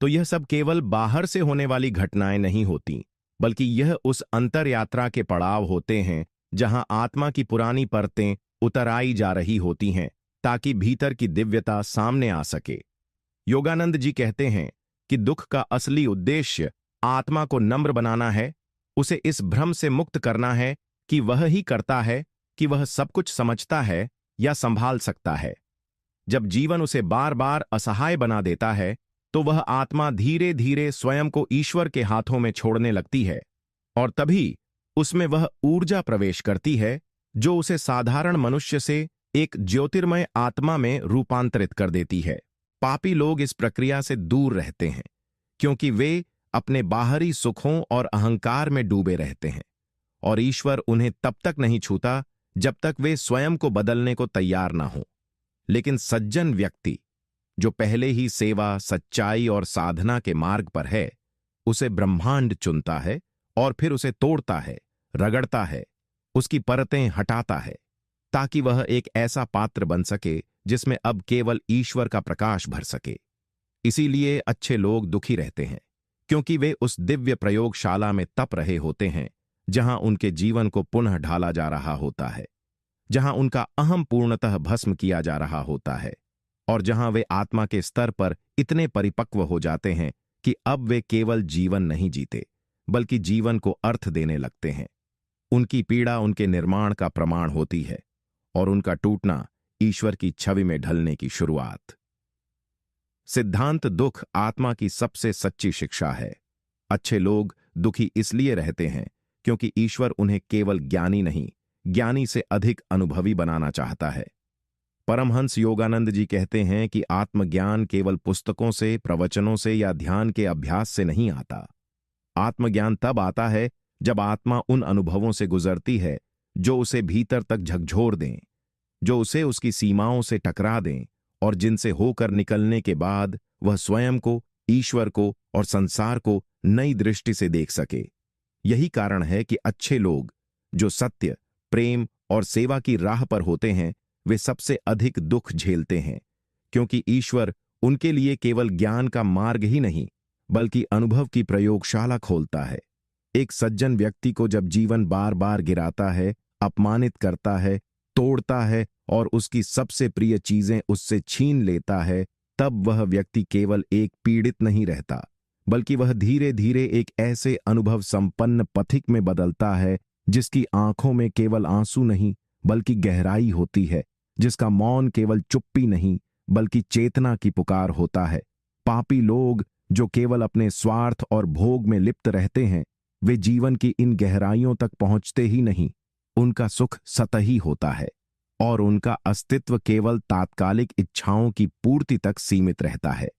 तो यह सब केवल बाहर से होने वाली घटनाएं नहीं होती, बल्कि यह उस अंतर यात्रा के पड़ाव होते हैं जहां आत्मा की पुरानी परतें उतर आई जा रही होती हैं ताकि भीतर की दिव्यता सामने आ सके। योगानंद जी कहते हैं कि दुख का असली उद्देश्य आत्मा को नम्र बनाना है, उसे इस भ्रम से मुक्त करना है कि वह ही करता है, कि वह सब कुछ समझता है या संभाल सकता है। जब जीवन उसे बार बार असहाय बना देता है तो वह आत्मा धीरे धीरे स्वयं को ईश्वर के हाथों में छोड़ने लगती है, और तभी उसमें वह ऊर्जा प्रवेश करती है जो उसे साधारण मनुष्य से एक ज्योतिर्मय आत्मा में रूपांतरित कर देती है। पापी लोग इस प्रक्रिया से दूर रहते हैं क्योंकि वे अपने बाहरी सुखों और अहंकार में डूबे रहते हैं, और ईश्वर उन्हें तब तक नहीं छूता जब तक वे स्वयं को बदलने को तैयार ना हो। लेकिन सज्जन व्यक्ति जो पहले ही सेवा, सच्चाई और साधना के मार्ग पर है, उसे ब्रह्मांड चुनता है और फिर उसे तोड़ता है, रगड़ता है, उसकी परतें हटाता है, ताकि वह एक ऐसा पात्र बन सके जिसमें अब केवल ईश्वर का प्रकाश भर सके। इसीलिए अच्छे लोग दुखी रहते हैं, क्योंकि वे उस दिव्य प्रयोगशाला में तप रहे होते हैं जहां उनके जीवन को पुनः ढाला जा रहा होता है, जहां उनका अहम पूर्णतः भस्म किया जा रहा होता है, और जहां वे आत्मा के स्तर पर इतने परिपक्व हो जाते हैं कि अब वे केवल जीवन नहीं जीते बल्कि जीवन को अर्थ देने लगते हैं। उनकी पीड़ा उनके निर्माण का प्रमाण होती है और उनका टूटना ईश्वर की छवि में ढलने की शुरुआत। सिद्धांत दुख आत्मा की सबसे सच्ची शिक्षा है। अच्छे लोग दुखी इसलिए रहते हैं क्योंकि ईश्वर उन्हें केवल ज्ञानी नहीं, ज्ञानी से अधिक अनुभवी बनाना चाहता है। परमहंस योगानंद जी कहते हैं कि आत्मज्ञान केवल पुस्तकों से, प्रवचनों से या ध्यान के अभ्यास से नहीं आता। आत्मज्ञान तब आता है जब आत्मा उन अनुभवों से गुजरती है जो उसे भीतर तक झकझोर दें, जो उसे उसकी सीमाओं से टकरा दें, और जिनसे होकर निकलने के बाद वह स्वयं को, ईश्वर को और संसार को नई दृष्टि से देख सके। यही कारण है कि अच्छे लोग जो सत्य, प्रेम और सेवा की राह पर होते हैं, वे सबसे अधिक दुख झेलते हैं, क्योंकि ईश्वर उनके लिए केवल ज्ञान का मार्ग ही नहीं बल्कि अनुभव की प्रयोगशाला खोलता है। एक सज्जन व्यक्ति को जब जीवन बार बार गिराता है, अपमानित करता है, तोड़ता है और उसकी सबसे प्रिय चीजें उससे छीन लेता है, तब वह व्यक्ति केवल एक पीड़ित नहीं रहता बल्कि वह धीरे धीरे एक ऐसे अनुभव संपन्न पथिक में बदलता है जिसकी आंखों में केवल आंसू नहीं बल्कि गहराई होती है, जिसका मौन केवल चुप्पी नहीं बल्कि चेतना की पुकार होता है। पापी लोग जो केवल अपने स्वार्थ और भोग में लिप्त रहते हैं, वे जीवन की इन गहराइयों तक पहुंचते ही नहीं। उनका सुख सतही होता है और उनका अस्तित्व केवल तात्कालिक इच्छाओं की पूर्ति तक सीमित रहता है।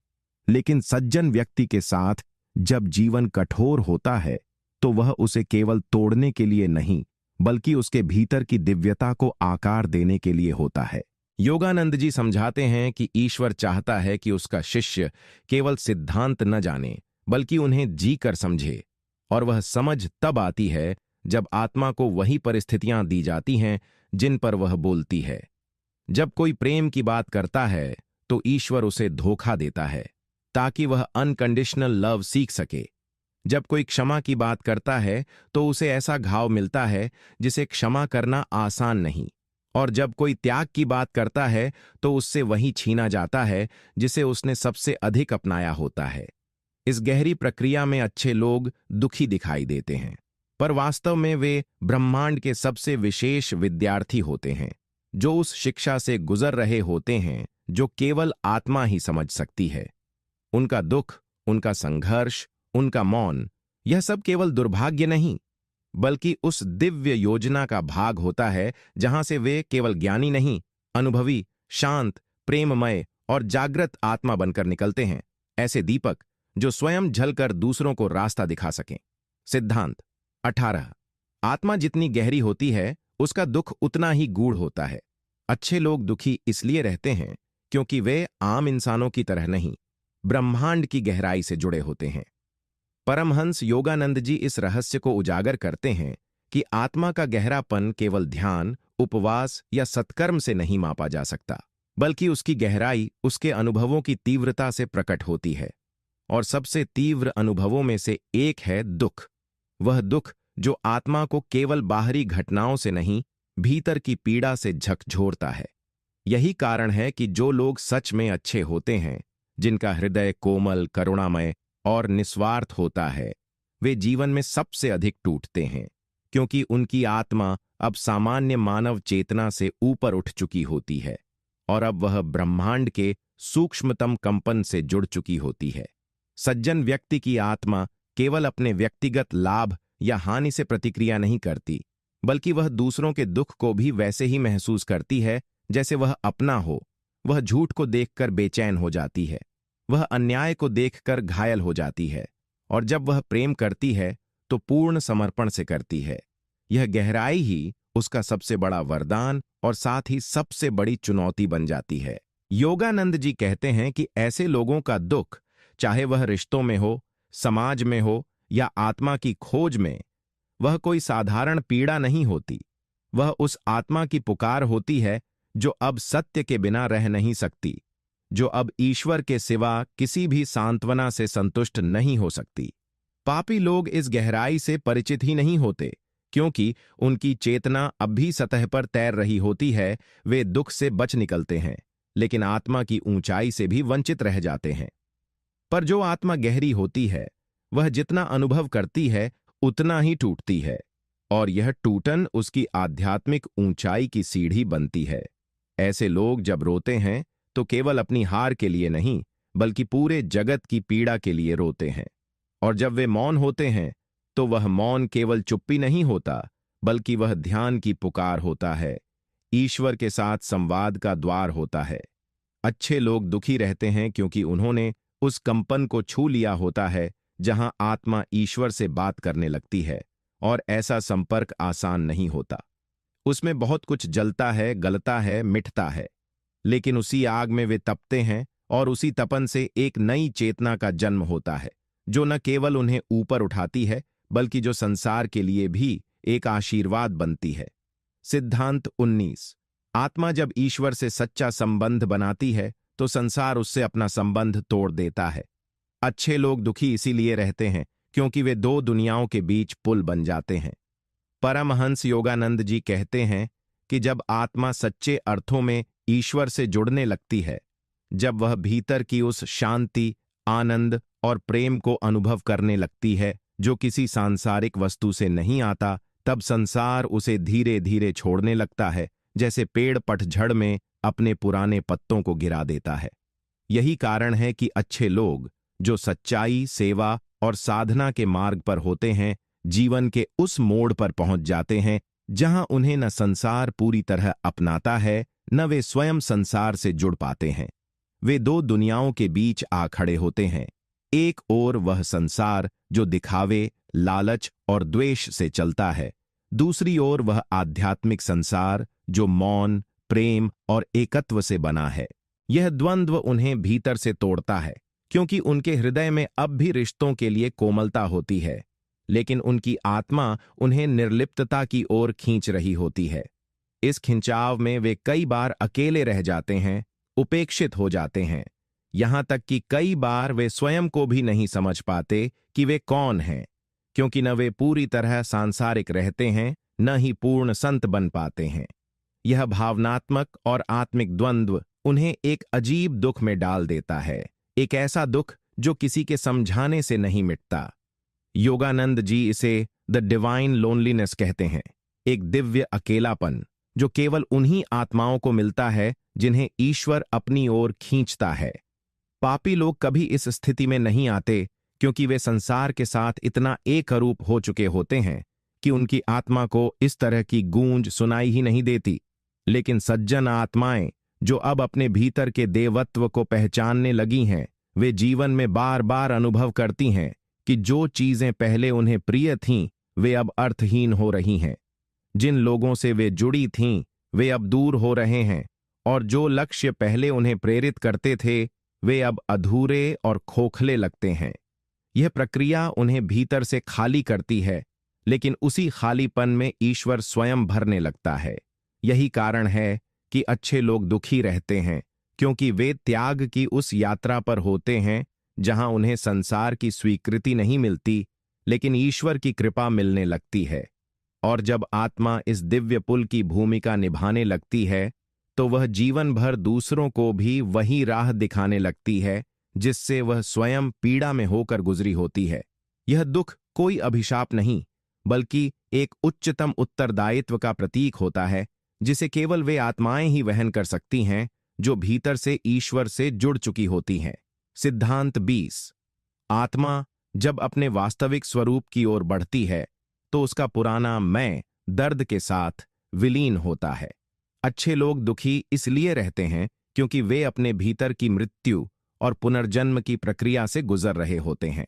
लेकिन सज्जन व्यक्ति के साथ जब जीवन कठोर होता है तो वह उसे केवल तोड़ने के लिए नहीं बल्कि उसके भीतर की दिव्यता को आकार देने के लिए होता है। योगानंद जी समझाते हैं कि ईश्वर चाहता है कि उसका शिष्य केवल सिद्धांत न जाने बल्कि उन्हें जी कर समझे, और वह समझ तब आती है जब आत्मा को वही परिस्थितियां दी जाती हैं जिन पर वह बोलती है। जब कोई प्रेम की बात करता है तो ईश्वर उसे धोखा देता है ताकि वह अनकंडीशनल लव सीख सके। जब कोई क्षमा की बात करता है तो उसे ऐसा घाव मिलता है जिसे क्षमा करना आसान नहीं, और जब कोई त्याग की बात करता है तो उससे वही छीना जाता है जिसे उसने सबसे अधिक अपनाया होता है। इस गहरी प्रक्रिया में अच्छे लोग दुखी दिखाई देते हैं, पर वास्तव में वे ब्रह्मांड के सबसे विशेष विद्यार्थी होते हैं, जो उस शिक्षा से गुजर रहे होते हैं जो केवल आत्मा ही समझ सकती है। उनका दुख, उनका संघर्ष, उनका मौन, यह सब केवल दुर्भाग्य नहीं बल्कि उस दिव्य योजना का भाग होता है जहां से वे केवल ज्ञानी नहीं, अनुभवी, शांत, प्रेममय और जागृत आत्मा बनकर निकलते हैं, ऐसे दीपक जो स्वयं जलकर दूसरों को रास्ता दिखा सकें। सिद्धांत 18। आत्मा जितनी गहरी होती है उसका दुख उतना ही गूढ़ होता है। अच्छे लोग दुखी इसलिए रहते हैं क्योंकि वे आम इंसानों की तरह नहीं, ब्रह्मांड की गहराई से जुड़े होते हैं। परमहंस योगानंद जी इस रहस्य को उजागर करते हैं कि आत्मा का गहरापन केवल ध्यान, उपवास या सत्कर्म से नहीं मापा जा सकता, बल्कि उसकी गहराई उसके अनुभवों की तीव्रता से प्रकट होती है। और सबसे तीव्र अनुभवों में से एक है दुख। वह दुख जो आत्मा को केवल बाहरी घटनाओं से नहीं, भीतर की पीड़ा से झकझोरता है। यही कारण है कि जो लोग सच में अच्छे होते हैं, जिनका हृदय कोमल, करुणामय और निस्वार्थ होता है, वे जीवन में सबसे अधिक टूटते हैं, क्योंकि उनकी आत्मा अब सामान्य मानव चेतना से ऊपर उठ चुकी होती है और अब वह ब्रह्मांड के सूक्ष्मतम कंपन से जुड़ चुकी होती है। सज्जन व्यक्ति की आत्मा केवल अपने व्यक्तिगत लाभ या हानि से प्रतिक्रिया नहीं करती, बल्कि वह दूसरों के दुख को भी वैसे ही महसूस करती है जैसे वह अपना हो। वह झूठ को देखकर बेचैन हो जाती है, वह अन्याय को देखकर घायल हो जाती है, और जब वह प्रेम करती है तो पूर्ण समर्पण से करती है। यह गहराई ही उसका सबसे बड़ा वरदान और साथ ही सबसे बड़ी चुनौती बन जाती है। योगानंद जी कहते हैं कि ऐसे लोगों का दुख, चाहे वह रिश्तों में हो, समाज में हो या आत्मा की खोज में, वह कोई साधारण पीड़ा नहीं होती। वह उस आत्मा की पुकार होती है जो अब सत्य के बिना रह नहीं सकती, जो अब ईश्वर के सिवा किसी भी सांत्वना से संतुष्ट नहीं हो सकती। पापी लोग इस गहराई से परिचित ही नहीं होते, क्योंकि उनकी चेतना अब भी सतह पर तैर रही होती है। वे दुख से बच निकलते हैं, लेकिन आत्मा की ऊंचाई से भी वंचित रह जाते हैं। पर जो आत्मा गहरी होती है, वह जितना अनुभव करती है उतना ही टूटती है, और यह टूटन उसकी आध्यात्मिक ऊंचाई की सीढ़ी बनती है। ऐसे लोग जब रोते हैं तो केवल अपनी हार के लिए नहीं, बल्कि पूरे जगत की पीड़ा के लिए रोते हैं। और जब वे मौन होते हैं तो वह मौन केवल चुप्पी नहीं होता, बल्कि वह ध्यान की पुकार होता है, ईश्वर के साथ संवाद का द्वार होता है। अच्छे लोग दुखी रहते हैं क्योंकि उन्होंने उस कंपन को छू लिया होता है जहां आत्मा ईश्वर से बात करने लगती है, और ऐसा संपर्क आसान नहीं होता। उसमें बहुत कुछ जलता है, गलता है, मिटता है, लेकिन उसी आग में वे तपते हैं, और उसी तपन से एक नई चेतना का जन्म होता है, जो न केवल उन्हें ऊपर उठाती है, बल्कि जो संसार के लिए भी एक आशीर्वाद बनती है। सिद्धांत 19। आत्मा जब ईश्वर से सच्चा संबंध बनाती है तो संसार उससे अपना संबंध तोड़ देता है। अच्छे लोग दुखी इसीलिए रहते हैं क्योंकि वे दो दुनियाओं के बीच पुल बन जाते हैं। परमहंस योगानंद जी कहते हैं कि जब आत्मा सच्चे अर्थों में ईश्वर से जुड़ने लगती है, जब वह भीतर की उस शांति, आनंद और प्रेम को अनुभव करने लगती है जो किसी सांसारिक वस्तु से नहीं आता, तब संसार उसे धीरे धीरे छोड़ने लगता है, जैसे पेड़ पतझड़ में अपने पुराने पत्तों को गिरा देता है। यही कारण है कि अच्छे लोग जो सच्चाई, सेवा और साधना के मार्ग पर होते हैं, जीवन के उस मोड़ पर पहुंच जाते हैं जहां उन्हें न संसार पूरी तरह अपनाता है, न वे स्वयं संसार से जुड़ पाते हैं। वे दो दुनियाओं के बीच आ खड़े होते हैं। एक ओर वह संसार जो दिखावे, लालच और द्वेष से चलता है, दूसरी ओर वह आध्यात्मिक संसार जो मौन, प्रेम और एकत्व से बना है। यह द्वंद्व उन्हें भीतर से तोड़ता है, क्योंकि उनके हृदय में अब भी रिश्तों के लिए कोमलता होती है, लेकिन उनकी आत्मा उन्हें निर्लिप्तता की ओर खींच रही होती है। इस खिंचाव में वे कई बार अकेले रह जाते हैं, उपेक्षित हो जाते हैं, यहां तक कि कई बार वे स्वयं को भी नहीं समझ पाते कि वे कौन हैं, क्योंकि न वे पूरी तरह सांसारिक रहते हैं, न ही पूर्ण संत बन पाते हैं। यह भावनात्मक और आत्मिक द्वंद्व उन्हें एक अजीब दुख में डाल देता है, एक ऐसा दुख जो किसी के समझाने से नहीं मिटता। योगानंद जी इसे द डिवाइन लोनलीनेस कहते हैं, एक दिव्य अकेलापन जो केवल उन्हीं आत्माओं को मिलता है जिन्हें ईश्वर अपनी ओर खींचता है। पापी लोग कभी इस स्थिति में नहीं आते, क्योंकि वे संसार के साथ इतना एकरूप हो चुके होते हैं कि उनकी आत्मा को इस तरह की गूंज सुनाई ही नहीं देती। लेकिन सज्जन आत्माएं जो अब अपने भीतर के देवत्व को पहचानने लगी हैं, वे जीवन में बार बार अनुभव करती हैं कि जो चीजें पहले उन्हें प्रिय थीं, वे अब अर्थहीन हो रही हैं। जिन लोगों से वे जुड़ी थीं, वे अब दूर हो रहे हैं, और जो लक्ष्य पहले उन्हें प्रेरित करते थे, वे अब अधूरे और खोखले लगते हैं। यह प्रक्रिया उन्हें भीतर से खाली करती है, लेकिन उसी खालीपन में ईश्वर स्वयं भरने लगता है। यही कारण है कि अच्छे लोग दुखी रहते हैं, क्योंकि वे त्याग की उस यात्रा पर होते हैं जहां उन्हें संसार की स्वीकृति नहीं मिलती, लेकिन ईश्वर की कृपा मिलने लगती है। और जब आत्मा इस दिव्य पुल की भूमिका निभाने लगती है तो वह जीवन भर दूसरों को भी वही राह दिखाने लगती है जिससे वह स्वयं पीड़ा में होकर गुजरी होती है। यह दुख कोई अभिशाप नहीं, बल्कि एक उच्चतम उत्तरदायित्व का प्रतीक होता है जिसे केवल वे आत्माएं ही वहन कर सकती हैं जो भीतर से ईश्वर से जुड़ चुकी होती हैं। सिद्धांत 20। आत्मा जब अपने वास्तविक स्वरूप की ओर बढ़ती है तो उसका पुराना मैं दर्द के साथ विलीन होता है। अच्छे लोग दुखी इसलिए रहते हैं क्योंकि वे अपने भीतर की मृत्यु और पुनर्जन्म की प्रक्रिया से गुजर रहे होते हैं।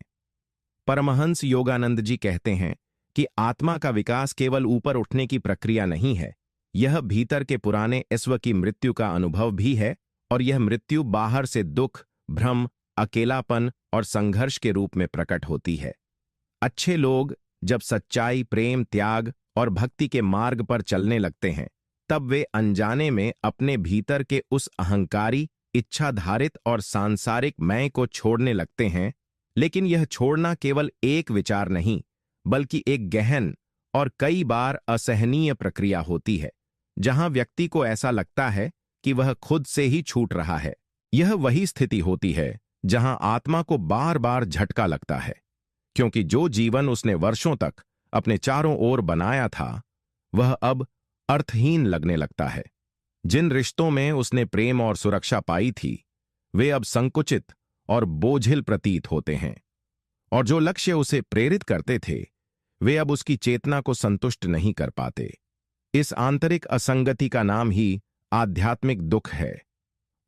परमहंस योगानंद जी कहते हैं कि आत्मा का विकास केवल ऊपर उठने की प्रक्रिया नहीं है, यह भीतर के पुराने स्व की मृत्यु का अनुभव भी है, और यह मृत्यु बाहर से दुख, भ्रम, अकेलापन और संघर्ष के रूप में प्रकट होती है। अच्छे लोग जब सच्चाई, प्रेम, त्याग और भक्ति के मार्ग पर चलने लगते हैं तब वे अनजाने में अपने भीतर के उस अहंकारी, इच्छाधारित और सांसारिक मैं को छोड़ने लगते हैं। लेकिन यह छोड़ना केवल एक विचार नहीं, बल्कि एक गहन और कई बार असहनीय प्रक्रिया होती है, जहां व्यक्ति को ऐसा लगता है कि वह खुद से ही छूट रहा है। यह वही स्थिति होती है जहां आत्मा को बार बार झटका लगता है, क्योंकि जो जीवन उसने वर्षों तक अपने चारों ओर बनाया था वह अब अर्थहीन लगने लगता है। जिन रिश्तों में उसने प्रेम और सुरक्षा पाई थी वे अब संकुचित और बोझिल प्रतीत होते हैं, और जो लक्ष्य उसे प्रेरित करते थे वे अब उसकी चेतना को संतुष्ट नहीं कर पाते। इस आंतरिक असंगति का नाम ही आध्यात्मिक दुख है,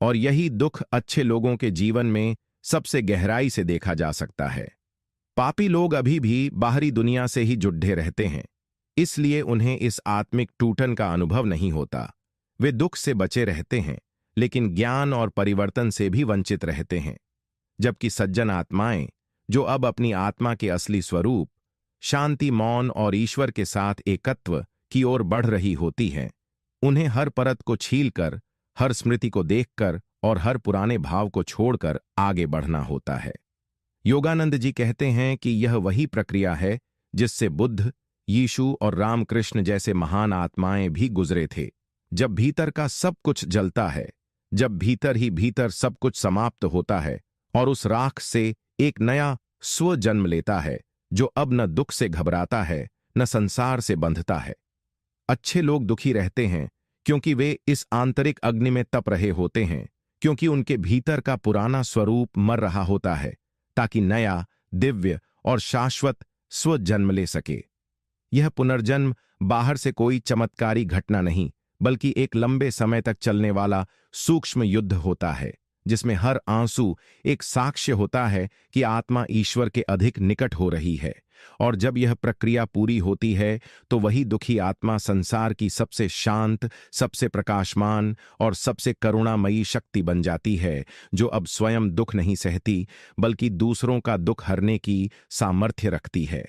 और यही दुख अच्छे लोगों के जीवन में सबसे गहराई से देखा जा सकता है। पापी लोग अभी भी बाहरी दुनिया से ही जुड़े रहते हैं, इसलिए उन्हें इस आत्मिक टूटन का अनुभव नहीं होता। वे दुख से बचे रहते हैं, लेकिन ज्ञान और परिवर्तन से भी वंचित रहते हैं। जबकि सज्जन आत्माएं, जो अब अपनी आत्मा के असली स्वरूप, शांति, मौन और ईश्वर के साथ एकत्व की ओर बढ़ रही होती हैं, उन्हें हर परत को छीलकर, हर स्मृति को देखकर और हर पुराने भाव को छोड़कर आगे बढ़ना होता है। योगानंद जी कहते हैं कि यह वही प्रक्रिया है जिससे बुद्ध, यीशु और रामकृष्ण जैसे महान आत्माएं भी गुजरे थे। जब भीतर का सब कुछ जलता है, जब भीतर ही भीतर सब कुछ समाप्त होता है और उस राख से एक नया स्व जन्म लेता है जो अब न दुख से घबराता है न संसार से बंधता है। अच्छे लोग दुखी रहते हैं क्योंकि वे इस आंतरिक अग्नि में तप रहे होते हैं, क्योंकि उनके भीतर का पुराना स्वरूप मर रहा होता है ताकि नया, दिव्य और शाश्वत स्व जन्म ले सके। यह पुनर्जन्म बाहर से कोई चमत्कारी घटना नहीं, बल्कि एक लंबे समय तक चलने वाला सूक्ष्म युद्ध होता है, जिसमें हर आंसू एक साक्ष्य होता है कि आत्मा ईश्वर के अधिक निकट हो रही है। और जब यह प्रक्रिया पूरी होती है तो वही दुखी आत्मा संसार की सबसे शांत, सबसे प्रकाशमान और सबसे करुणामयी शक्ति बन जाती है, जो अब स्वयं दुख नहीं सहती बल्कि दूसरों का दुख हरने की सामर्थ्य रखती है।